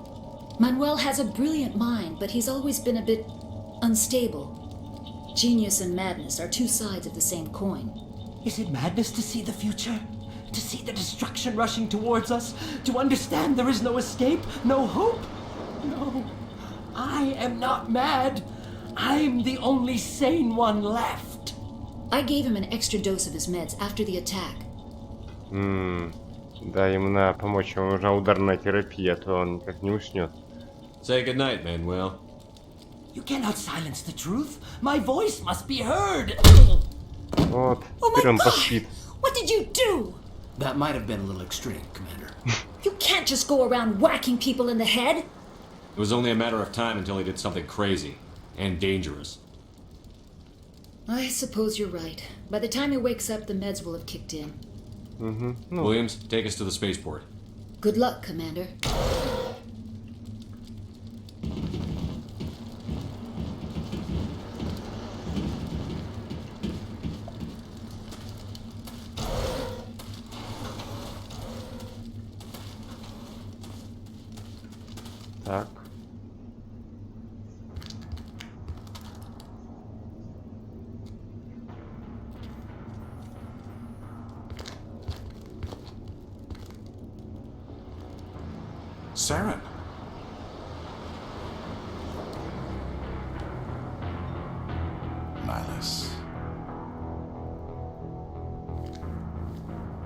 Manuel has a brilliant mind, but he's always been a bit unstable. Genius and madness are two sides of the same coin. Is it madness to see the future? To see the destruction rushing towards us? To understand there is no escape? No hope? No. I am not mad. I'm the only sane one left. I gave him an extra dose of his meds after the attack. Да, ему надо помочь, ему нужна ударная терапия, а то он никак не уснет. Say goodnight, Manuel. You cannot silence the truth. My voice must be heard. Вот, теперь он поспит. What did you do? That might have been a little extreme, Commander. You can't just go around whacking people in the head. It was only a matter of time until he did something crazy and dangerous. I suppose you're right. By the time he wakes up, the meds will have kicked in. Williams, take us to the spaceport. Good luck, Commander. Так. Saren. Nihilus.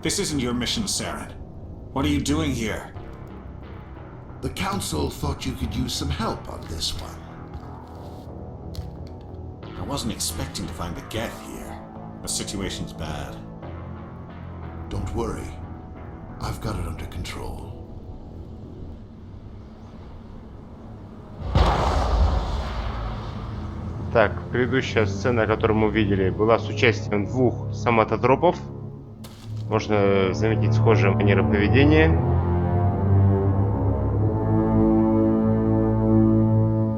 This isn't your mission, Saren. What are you doing here? The Council thought you could use some help on this one. I wasn't expecting to find the Geth here. The situation's bad. Don't worry. I've got it under control. Так, предыдущая сцена, которую мы увидели, была с участием двух соматотропов. Можно заметить схожие манеры поведения.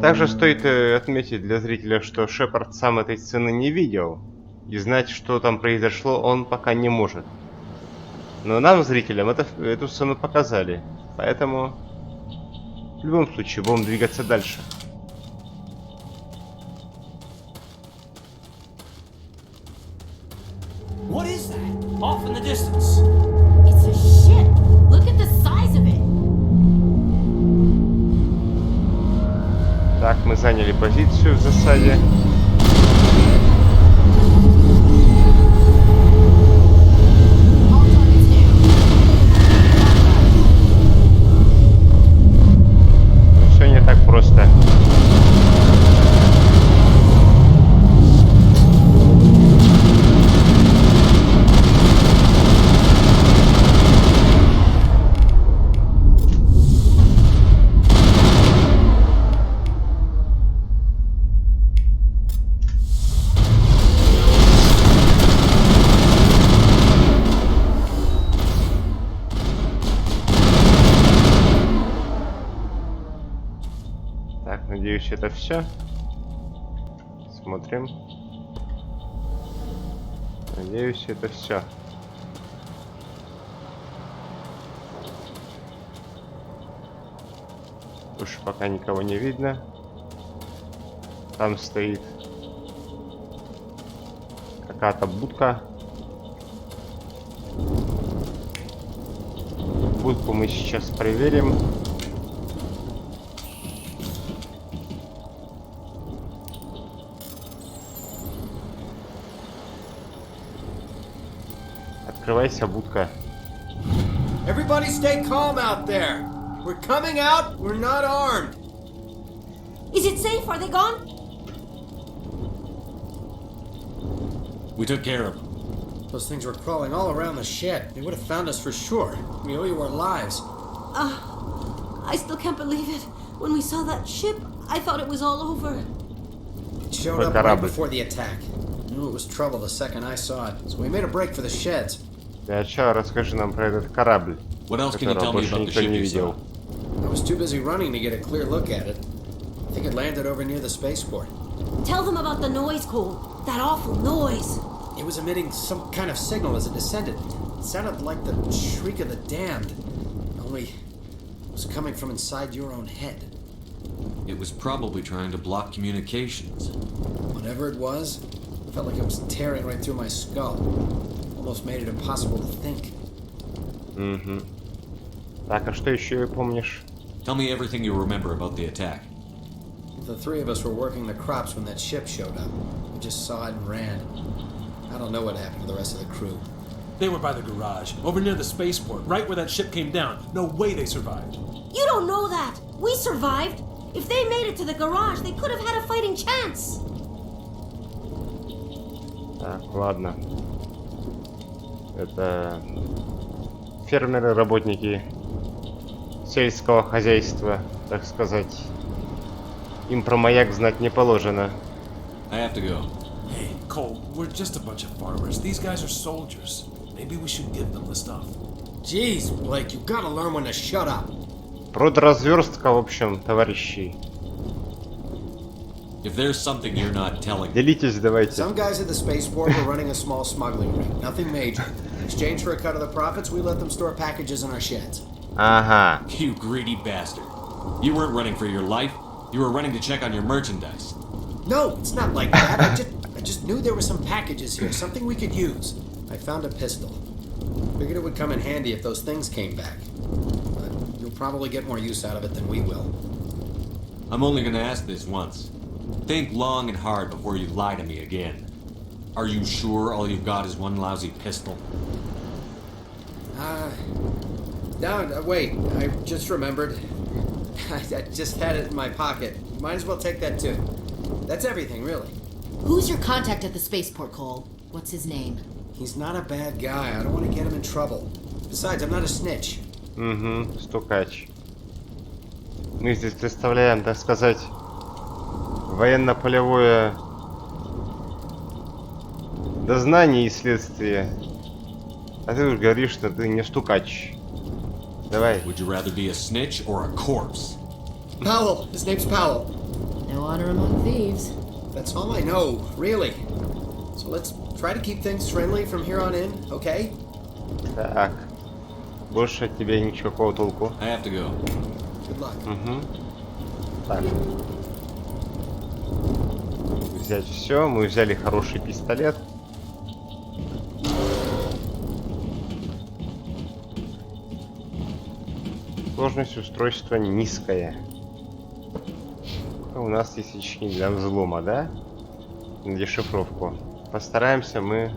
Также стоит отметить для зрителя, что Шепард сам этой сцены не видел. И знать, что там произошло, он пока не может. Но нам, зрителям, эту сцену показали. Поэтому в любом случае будем двигаться дальше. What is that? Off in the distance. It's a ship. Look at the size of it. Так, мы заняли позицию в засаде. Все не так просто. Надеюсь, это все. Смотрим. Надеюсь, это все. Уж пока никого не видно. Там стоит какая-то будка. Будку мы сейчас проверим. Открывайся, будка. Everybody stay calm out there. We're coming out. We're not armed. Is it safe? Are they gone? We took care of them. Those things were crawling all around the shed. They would have found us for sure. We owe you our lives. I still can't believe it. When we saw that ship, I thought it was all over. It showed up right before the attack. I knew it was trouble the second I saw it, so we made a break for the sheds. Для начала расскажи нам про этот корабль, которого больше никто не видел. I was too busy running to get a clear look at it. I think it landed over near the spaceport. Tell them about the noise, Cole. That awful noise. It was emitting some kind of signal as it descended. It sounded like the shriek of the damned. Only it was coming from inside your own head. It was probably trying to block communications. Whatever it was, it felt like it was tearing right through my skull. Almost made it impossible to think. Угу. Так, а что еще помнишь? Tell me everything you remember about the attack. The three of us were working the crops when that ship showed up. We just saw it and ran. I don't know what happened to the rest of the crew. They were by the garage, over near the spaceport, right where that ship came down. No way they survived. You don't know that. We survived. If they made it to the garage, they could have had a fighting chance. Так, ладно. Это фермеры, работники сельского хозяйства, так сказать. Им про маяк знать не положено. I have to go. Hey, Cole, we're just a bunch of farmers. These guys are soldiers. Maybe we should give them the stuff. Jeez, Blake, you gotta learn when to shut up. Продразверстка, в общем, товарищи. If there's something you're not telling. Делитесь, давайте. Some guys at the spaceport were running a small smuggling ring. Nothing major. In exchange for a cut of the profits, we let them store packages in our sheds. Ага. You greedy bastard. You weren't running for your life. You were running to check on your merchandise. No, it's not like that. I just knew there were some packages here, something we could use. I found a pistol. Figured it would come in handy if those things came back. But you'll probably get more use out of it than we will. I'm only gonna ask this once. Think long and hard before you lie to me again. Are you sure all you've got is one lousy pistol? No, wait. I just remembered. I just had it in my pocket. Might as well take that too. That's everything, really. Who's your contact at the spaceport, Cole? What's his name? He's not a bad guy. I don't want to get him in trouble. Besides, I'm not a snitch. Угу, стукач. Мы здесь представляем, так сказать, военно-полевое дознание и следствие. А ты уж говоришь, что ты не стукач. Давай. Would you rather be a snitch or a corpse? Powell. His name's Powell. No honor among thieves. That's all I know, really. So let's try to keep things friendly from here on in, okay? Так. Больше от тебя никакого толку. I have to go. Good luck. Угу. Так. Взять все. Мы взяли хороший пистолет. Сложность устройства низкая. У нас есть ячейки для взлома, да? На дешифровку. Постараемся мы...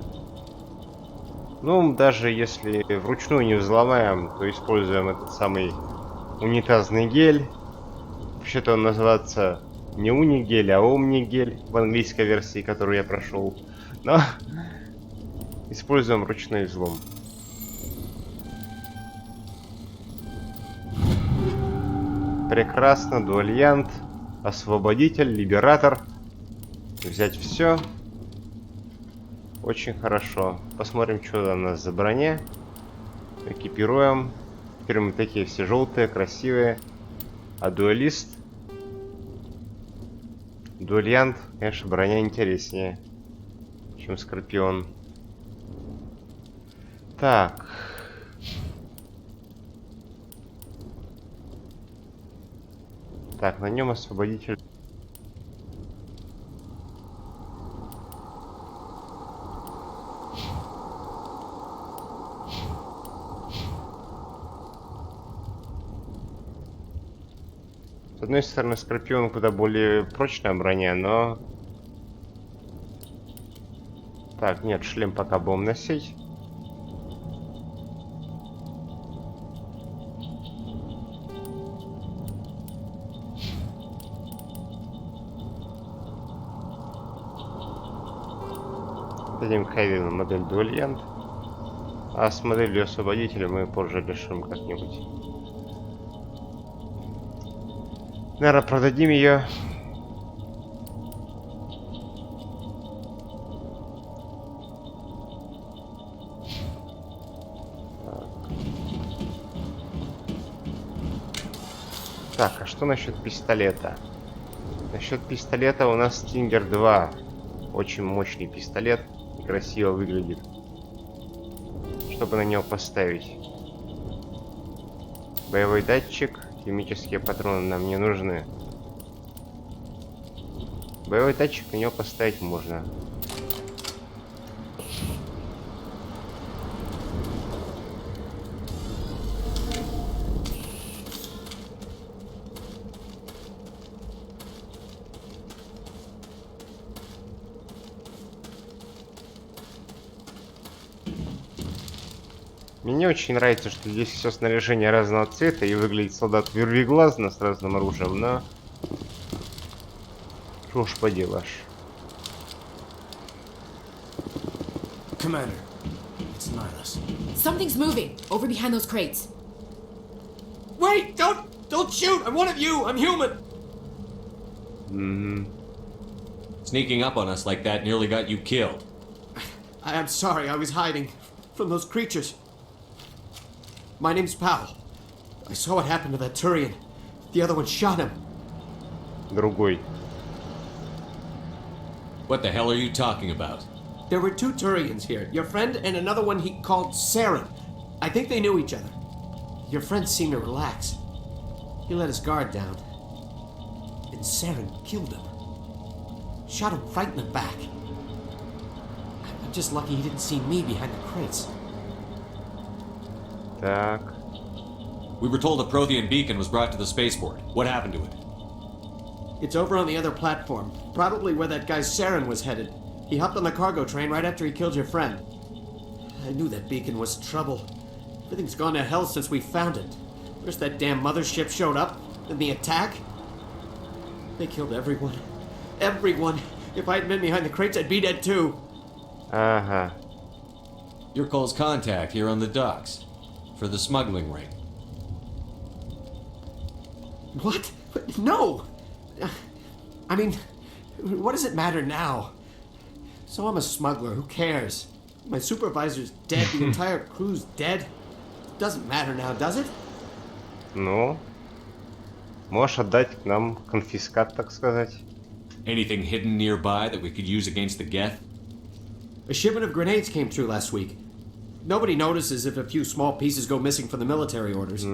Ну, даже если вручную не взломаем, то используем этот самый унитазный гель. Вообще-то он называется не унигель, а омнигель в английской версии, которую я прошел. Но используем ручной взлом. Прекрасно, дуальянт, освободитель, либератор. Взять все. Очень хорошо. Посмотрим, что у нас за броня. Экипируем. Теперь мы такие все желтые, красивые. А дуалист? Дуальянт, конечно, броня интереснее, чем Скорпион. Так. Так, на нем освободитель. С одной стороны, Скорпион куда более прочная броня, но... Так, нет, шлем пока будем носить. Дадим Хайдену модель дуэльянт. А с моделью освободителя мы позже решим как-нибудь. Наверное, продадим ее. Так, а что насчет пистолета? Насчет пистолета у нас Stinger 2. Очень мощный пистолет. Красиво выглядит. Чтобы на него поставить. Боевой датчик. Химические патроны нам не нужны. Боевой датчик на него поставить можно. Мне очень нравится, что здесь все снаряжение разного цвета и выглядит солдат вырвиглазно с разным оружием, но... Что уж поделаешь. Commander, it's Nihilus. Something's moving over behind those crates. Wait! Don't shoot! I'm one of you! I'm human! Sneaking up on us like that nearly got you killed. I'm sorry, I was hiding from those creatures. My name's Powell. I saw what happened to that Turian. The other one shot him. Другой. What the hell are you talking about? There were two Turians here. Your friend and another one he called Saren. I think they knew each other. Your friend seemed to relax. He let his guard down. And Saren killed him. Shot him right in the back. I'm just lucky he didn't see me behind the crates. Так. We were told a Prothean beacon was brought to the spaceport. What happened to it? It's over on the other platform. Probably where that guy Saren was headed. He hopped on the cargo train right after he killed your friend. I knew that beacon was trouble. Everything's gone to hell since we found it. First that damn mothership showed up, then the attack. They killed everyone. Everyone. If I hadn't been behind the crates, I'd be dead too. Ага. Your call's contact here on the docks. For the smuggling ring. What? No! I mean, what does it matter now? So I'm a smuggler, who cares? My supervisor's dead, the entire crew's dead. Doesn't matter now, does it? Ну, можешь отдать нам конфискат, так сказать. Anything hidden nearby that we could use against the Geth? A shipment of grenades came through last week. Nobody notices if a few small pieces go missing from the military orders.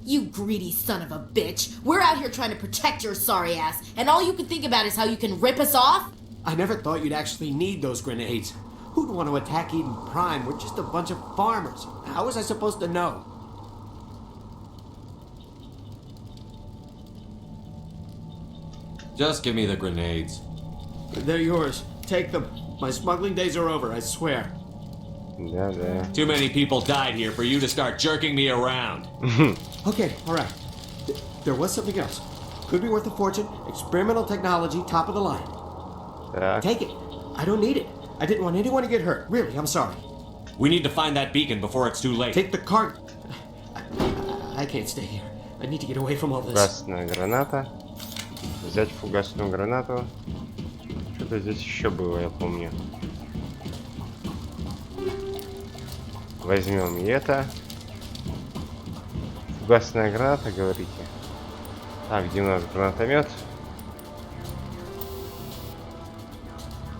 You greedy son of a bitch. We're out here trying to protect your sorry ass, and all you can think about is how you can rip us off? I never thought you'd actually need those grenades. Who'd want to attack Eden Prime? We're just a bunch of farmers. How was I supposed to know? Just give me the grenades. They're yours. Take them. My smuggling days are over, I swear. Да. Too many people died here for you to start jerking me around. Okay, alright. There was something else. Could be worth a fortune. Experimental technology, top of the line. Так. Take it. I don't need it. I didn't want anyone to get hurt. Really, I'm sorry. We need to find that beacon before it's too late. Take the cart. I can't stay here. I need to get away from all this. Фугасная граната. Взять фугасную гранату. Что-то здесь еще было, я помню. Возьмем и это. Фугасная граната, говорите. Так, где у нас гранатомет?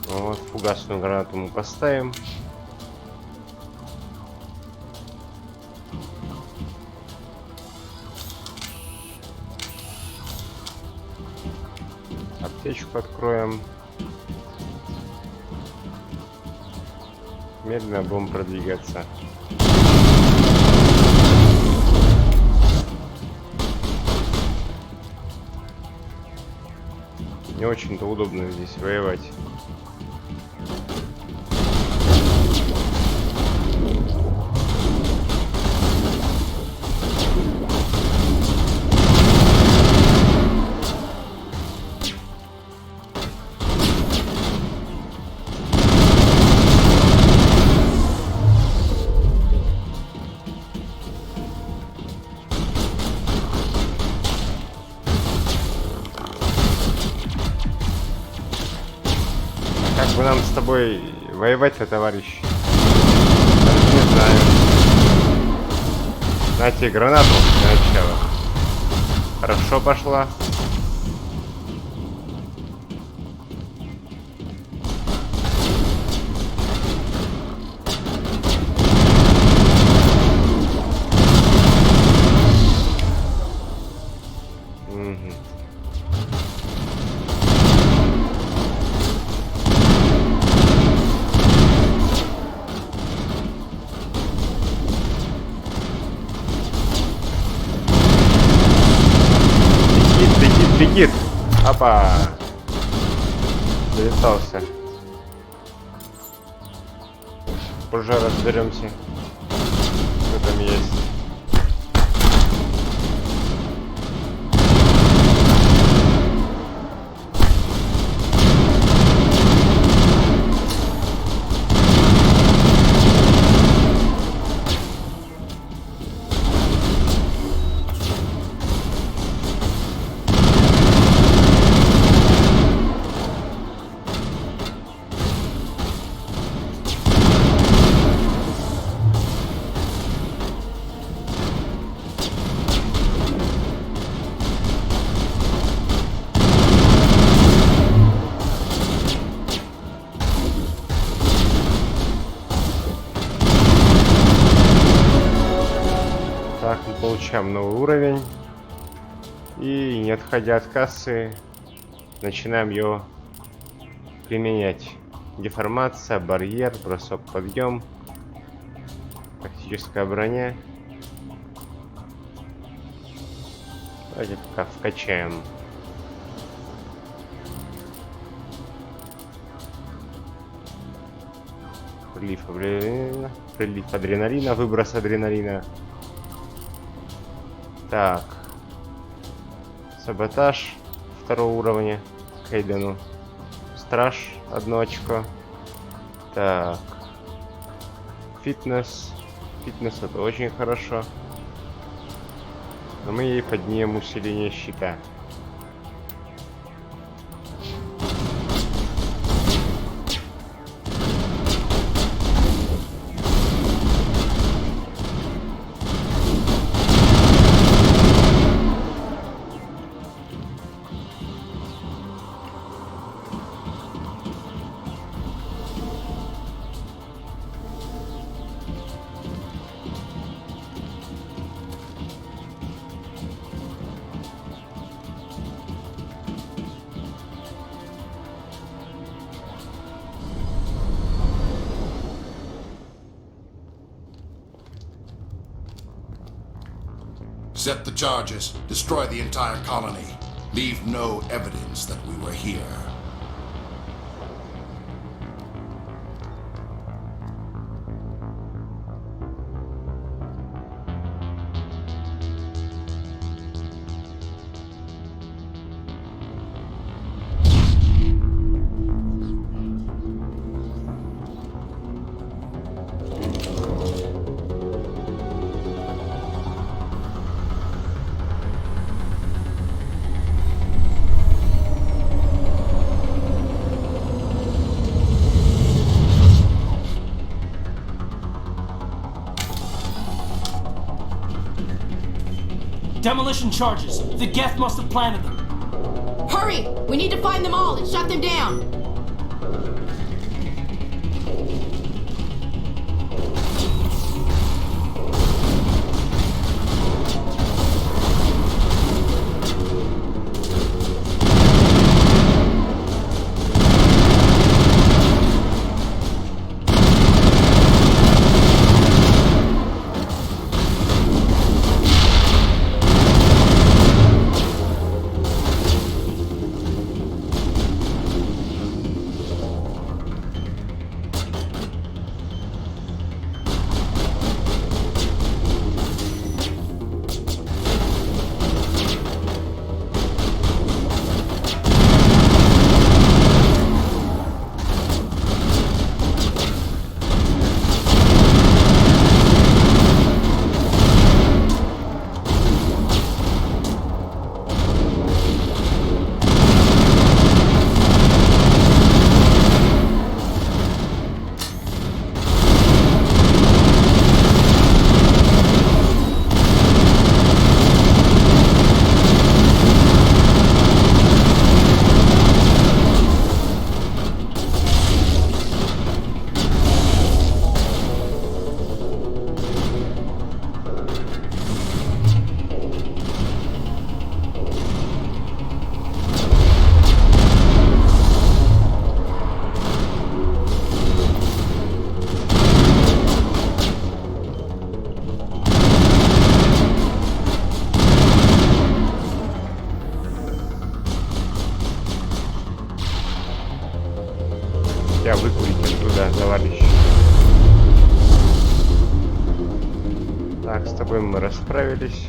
Вот, фугасную гранату мы поставим. Аптечку откроем. Медленно будем продвигаться. Не очень-то удобно здесь воевать. Как бы нам с тобой воевать-то, товарищ? Даже не знаю. На тебе гранату для начала. Хорошо пошла. Бегит! Опа! Залетался. Позже разберемся, что там есть. Так, мы получаем новый уровень. И, не отходя от кассы, начинаем ее применять. Деформация, барьер, бросок, подъем, тактическая броня. Давайте пока вкачаем. Прилив адреналина, выброс адреналина. Так. Саботаж второго уровня. Кейдену. Страж 1 очко. Так. Фитнес. Фитнес это очень хорошо. Но мы ей поднимем усиление щита. Set the charges. Destroy the entire colony. Leave no evidence that we were here. Demolition charges. The Geth must have planted them. Hurry! We need to find them all and shut them down! Я выкурить оттуда, товарищ. Так, с тобой мы расправились.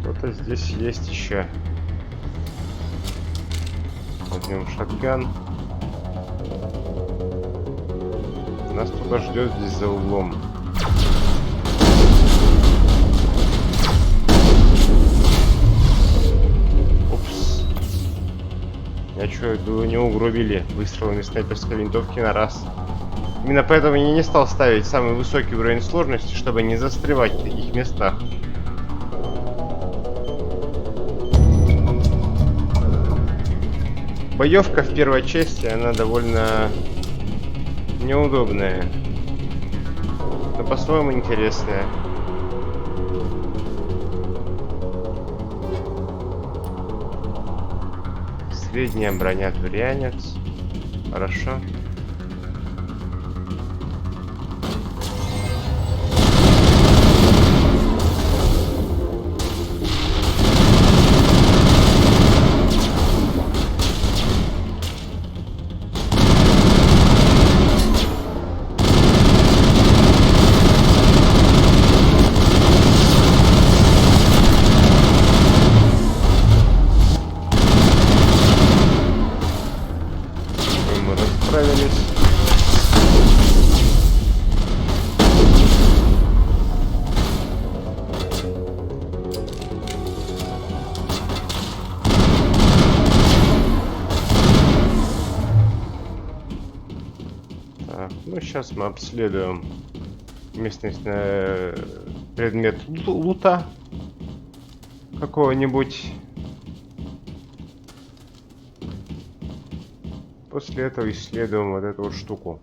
Кто-то здесь есть еще. Возьмем шотган. Нас кто-то ждет здесь за углом. Упс. Я что, думаю, не угробили выстрелами снайперской винтовки на раз. Именно поэтому я не стал ставить самый высокий уровень сложности, чтобы не застревать в таких местах. Боевка в первой части, она довольно неудобная, но по-своему интересная. Средняя броня турянец. Хорошо. Ну, сейчас мы обследуем местность на предмет лута какого-нибудь. После этого исследуем вот эту вот штуку.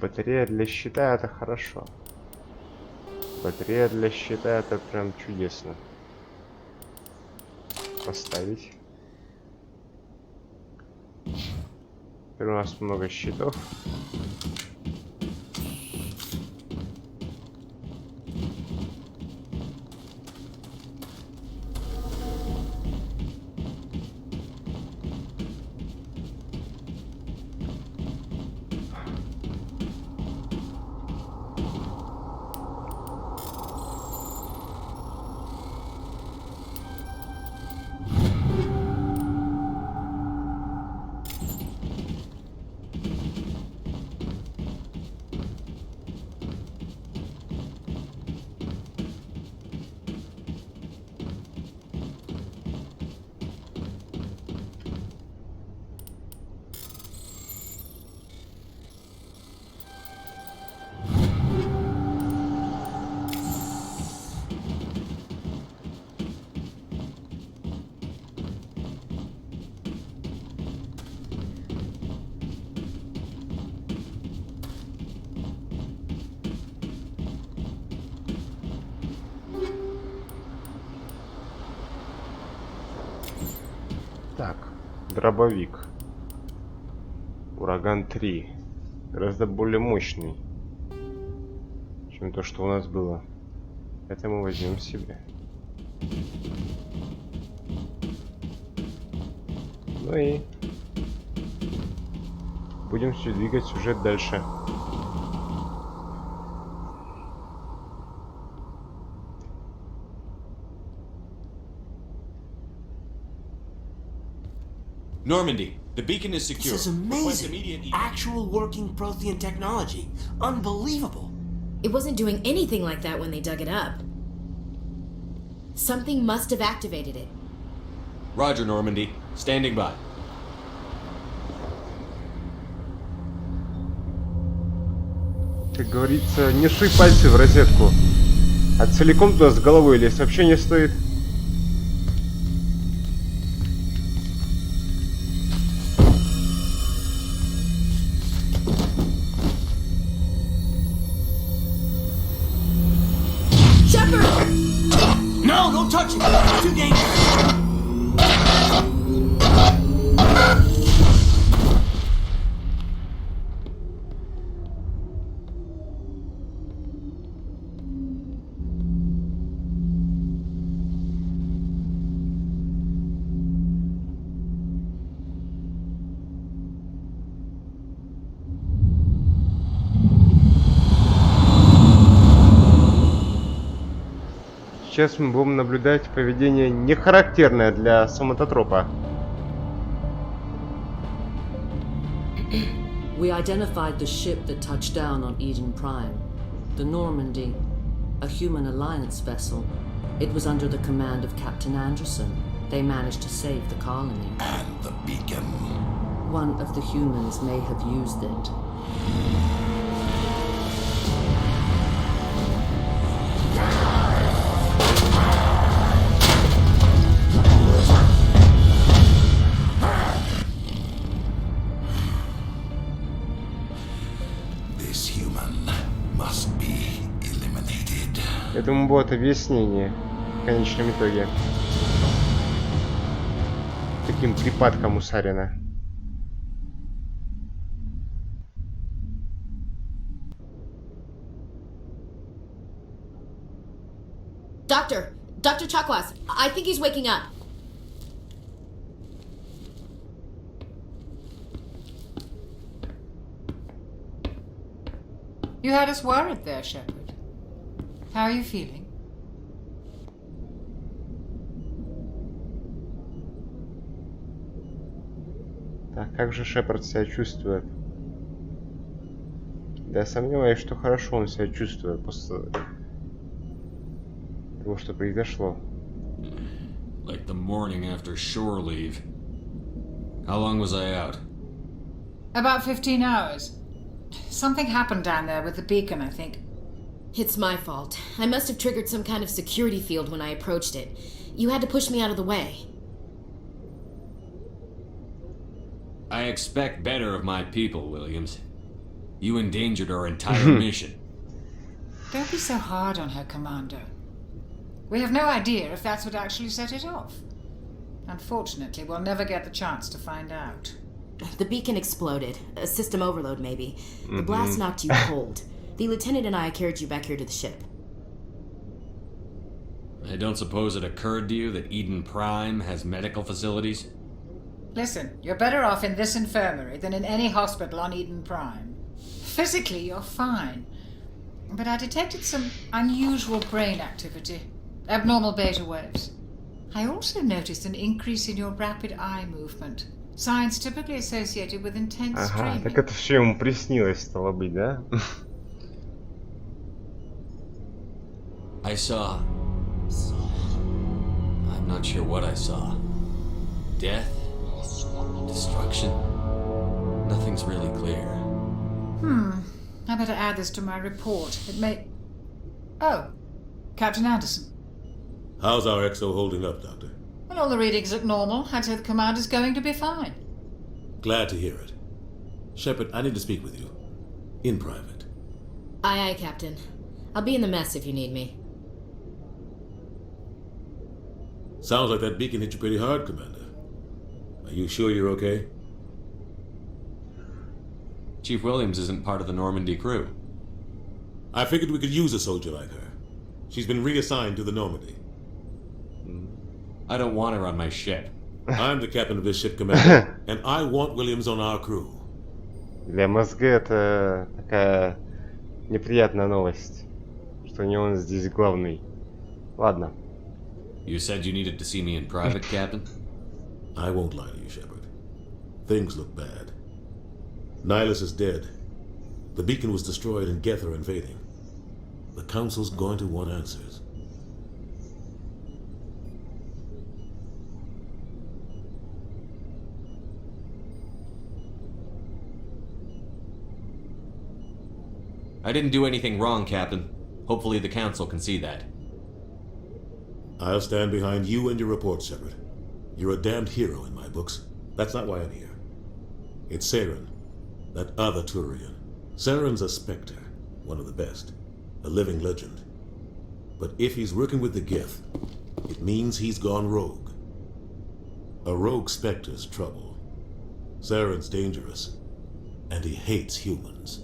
Батарея для щита — это хорошо. Батарея для щита — это прям чудесно. Поставить. Теперь у нас много щитов. Так, дробовик. Ураган 3. Гораздо более мощный, чем то, что у нас было. Это мы возьмем себе. Ну и будем все двигать сюжет дальше. Normandy, the beacon is secure. This is amazing. Actual working Prothean technology. Unbelievable. It wasn't doing anything like that when they dug it up. Something must have activated it. Roger, Normandy. Standing by. Как говорится, не суй пальцы в розетку. А целиком туда с головой лезть вообще не стоит. No, Don't touch it! It's too dangerous! Сейчас мы будем наблюдать поведение, не характерное для соматотропа. We identified the ship that touched down on Eden Prime. The Normandy, a human alliance vessel. It was under the command of Captain Anderson. They managed to save the colony. And the beacon. One of the humans may have used it. Этому будет объяснение в конечном итоге. Таким припадком у Сарина. Dr. Chakwas, I think he's waking up. You had us worried there, Shepard. How are you feeling? Так, как же Шепард себя чувствует? Да, я сомневаюсь, что хорошо он себя чувствует после того, что произошло. Like the morning after shore leave. How long was I out? About 15 hours. Something happened down there with the beacon, I think. It's my fault. I must have triggered some kind of security field when I approached it. You had to push me out of the way. I expect better of my people, Williams. You endangered our entire mission. Don't be so hard on her, Commander. We have no idea if that's what actually set it off. Unfortunately, we'll never get the chance to find out. The beacon exploded. A system overload, maybe. The blast knocked you cold. The lieutenant and I carried you back here to the ship. I don't suppose it occurred to you that Eden Prime has medical facilities? Listen, you're better off in this infirmary than in any hospital on Eden Prime. Physically, you're fine. But I detected some unusual brain activity. Abnormal beta waves. I also noticed an increase in your rapid eye movement. Signs typically associated with intense Ага, dreaming. так это все ему приснилось, стало быть, да? I saw... I'm not sure what I saw. Death? Destruction? Nothing's really clear. I better add this to my report. It may... Oh, Captain Anderson. How's our XO holding up, Doctor? Well, all the readings look normal. I'd say the commander's going to be fine. Glad to hear it. Shepard, I need to speak with you. In private. Aye, Captain. I'll be in the mess if you need me. Sounds like that beacon hit you pretty hard, Commander. Are you sure you're okay? Chief Williams isn't part of the Normandy crew. I figured we could use a soldier like her. She's been reassigned to the Normandy. I don't want her on my ship. I'm the captain of this ship, Commander, and I want Williams on our crew. Для МСГ это такая неприятная новость, что не он здесь главный. Ладно. You said you needed to see me in private, Captain? I won't lie to you, Shepard. Things look bad. Nihilus is dead. The beacon was destroyed and Geth are invading. The Council's going to want answers. I didn't do anything wrong, Captain. Hopefully the Council can see that. I'll stand behind you and your report, Shepard. You're a damned hero in my books. That's not why I'm here. It's Saren, that other Turian. Saren's a Spectre, one of the best. A living legend. But if he's working with the Geth, It means he's gone rogue. A rogue Spectre's trouble. Saren's dangerous, and he hates humans.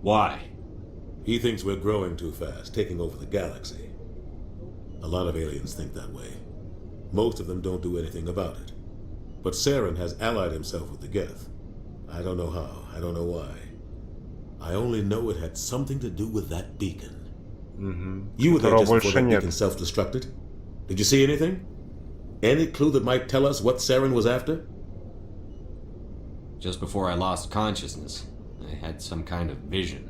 Why? He thinks we're growing too fast, taking over the galaxy. A lot of aliens think that way. Most of them don't do anything about it. But Saren has allied himself with the Geth. I don't know how, I don't know why. I only know it had something to do with that beacon. You were there just before that beacon self-destructed? Did you see anything? Any clue that might tell us what Saren was after? Just before I lost consciousness, I had some kind of vision.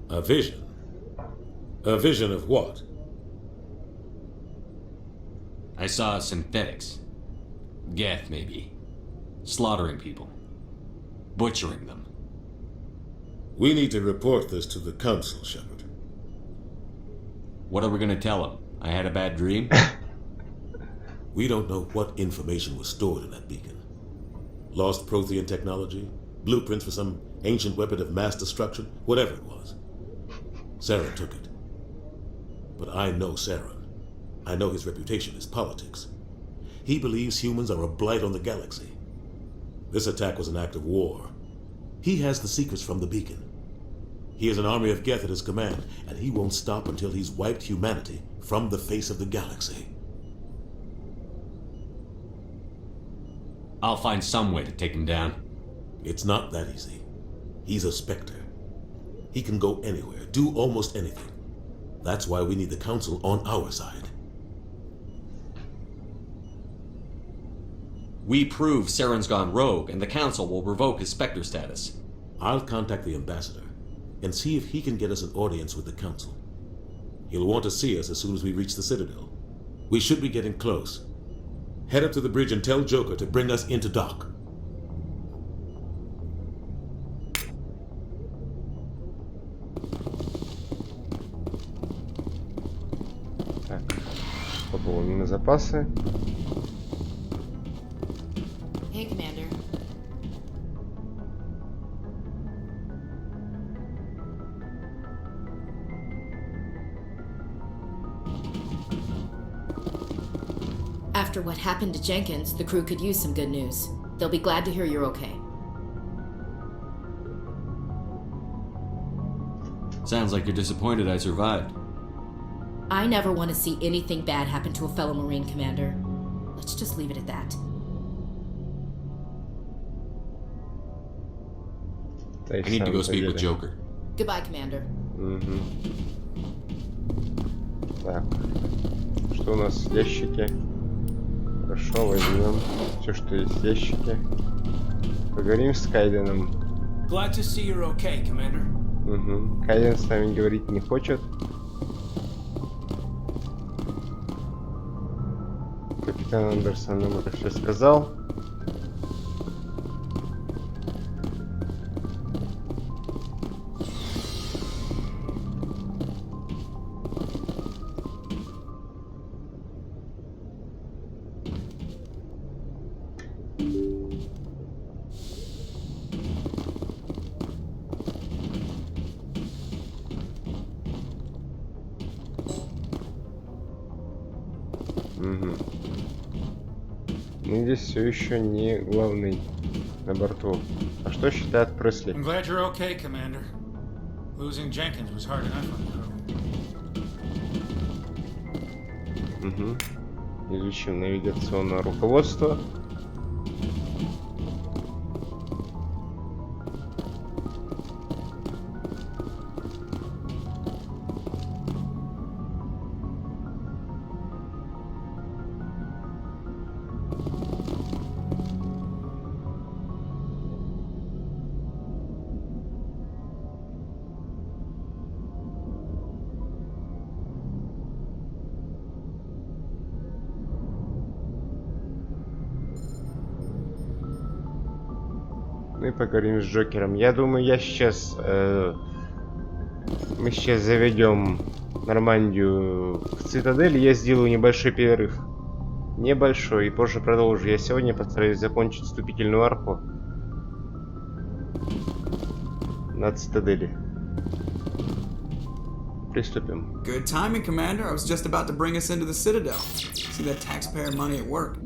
A vision? A vision of what? I saw synthetics. Geth, maybe. Slaughtering people. Butchering them. We need to report this to the Council, Shepard. What are we gonna tell them? I had a bad dream? We don't know what information was stored in that beacon. Lost Prothean technology? Blueprints for some ancient weapon of mass destruction? Whatever it was. Saren took it. But I know Saren. I know his reputation is politics. He believes humans are a blight on the galaxy. This attack was an act of war. He has the secrets from the beacon. He has an army of Geth at his command, and he won't stop until he's wiped humanity from the face of the galaxy. I'll find some way to take him down. It's not that easy. He's a Spectre. He can go anywhere, do almost anything. That's why we need the Council on our side. We prove Saren's gone rogue, and the Council will revoke his Spectre status. I'll contact the Ambassador and see if he can get us an audience with the Council. He'll want to see us as soon as we reach the Citadel. We should be getting close. Head up to the bridge and tell Joker to bring us into dock. Так, пополним запасы. Hey, Commander. After what happened to Jenkins, the crew could use some good news. They'll be glad to hear you're okay. Sounds like you're disappointed I survived. I never want to see anything bad happen to a fellow Marine, Commander. Let's just leave it at that. I need to go speak with Joker. Goodbye, Commander. Так, что у нас? Ящики. Хорошо, возьмем все, что есть в ящике. Поговорим с Кайденом. Glad to see you're okay, Commander. Кайден с нами говорить не хочет. Капитан Андерсон нам это все сказал. Мы здесь все еще не главный на борту. А что считает Пресли? I'm glad you're okay, Commander. Losing Jenkins was hard enough on the crew. Изучим навигационное руководство. Мы поговорим с Джокером. Я думаю, мы сейчас заведем Нормандию к Цитадели. Я сделаю небольшой перерыв. Небольшой. И позже продолжу. Я сегодня постараюсь закончить вступительную арку на Цитадели. Приступим. Good timing, Commander. I was just about to bring us into the Citadel. See that taxpayer money at work.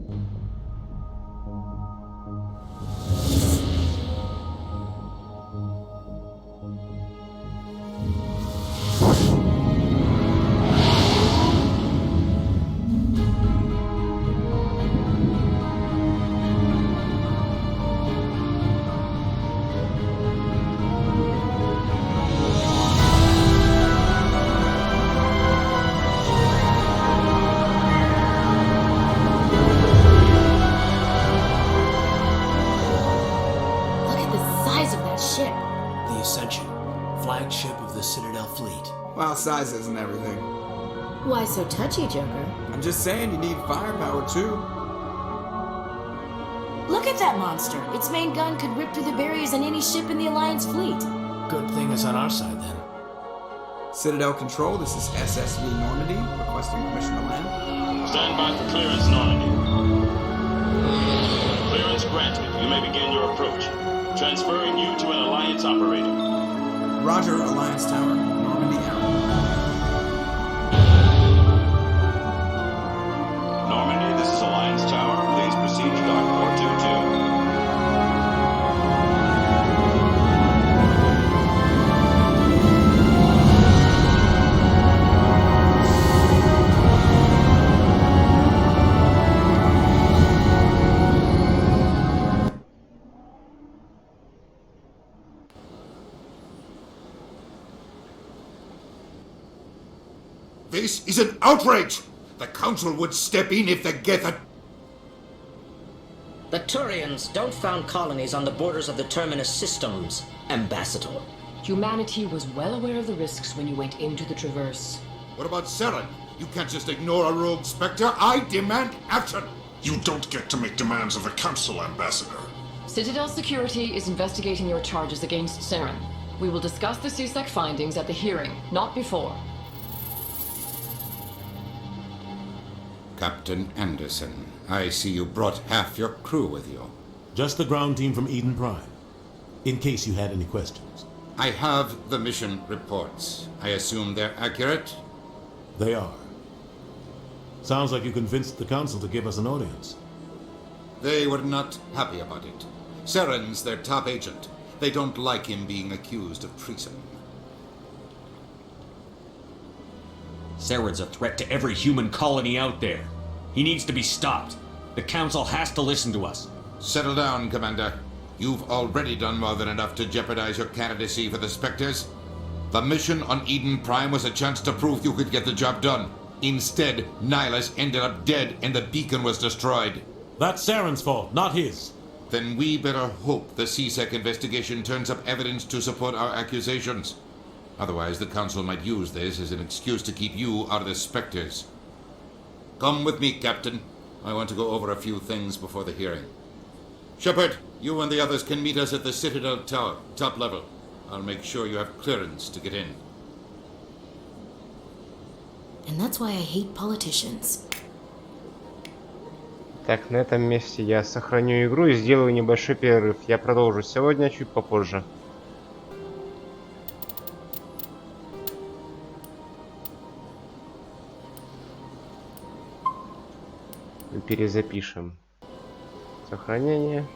Flagship of the Citadel fleet. Well, size isn't everything. Why so touchy, Joker? I'm just saying you need firepower too. Look at that monster. Its main gun could rip through the barriers in any ship in the Alliance fleet. Good thing it's on our side then. Citadel Control, this is SSV Normandy, requesting permission to land. Stand by for clearance, Normandy. Clearance granted. You may begin your approach. Transferring you to an Alliance operator. Roger, Alliance Tower. Normandy out. Normandy, this is Alliance Tower. Please proceed to dock 422. This is an outrage! The Council would step in if they get that. The Turians don't found colonies on the borders of the Terminus systems, Ambassador. Humanity was well aware of the risks when you went into the Traverse. What about Saren? You can't just ignore a rogue Spectre. I demand action! You don't get to make demands of the Council, Ambassador. Citadel Security is investigating your charges against Saren. We will discuss the CSEC findings at the hearing, not before. Captain Anderson, I see you brought half your crew with you. Just the ground team from Eden Prime, in case you had any questions. I have the mission reports. I assume they're accurate? They are. Sounds like you convinced the Council to give us an audience. They were not happy about it. Saren's their top agent. They don't like him being accused of treason. Saren's a threat to every human colony out there. He needs to be stopped. The Council has to listen to us. Settle down, Commander. You've already done more than enough to jeopardize your candidacy for the Spectres. The mission on Eden Prime was a chance to prove you could get the job done. Instead, Nihilus ended up dead and the beacon was destroyed. That's Saren's fault, not his. Then we better hope the CSEC investigation turns up evidence to support our accusations. Otherwise, the Council might use this as an excuse to keep you out of the Spectres. Come with me, Captain. I want to go over a few things before the hearing. Shepard, you and the others can meet us at the Citadel Tower, top level. I'll make sure you have clearance to get in. And that's why I hate politicians. Так, на этом месте я сохраню игру и сделаю небольшой перерыв. Я продолжу сегодня, чуть попозже. Перезапишем сохранение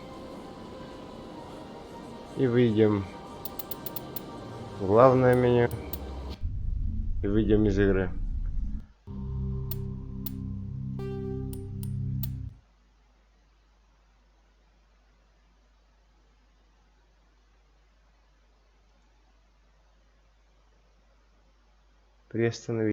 и выйдем в главное меню и выйдем из игры. Приостановить.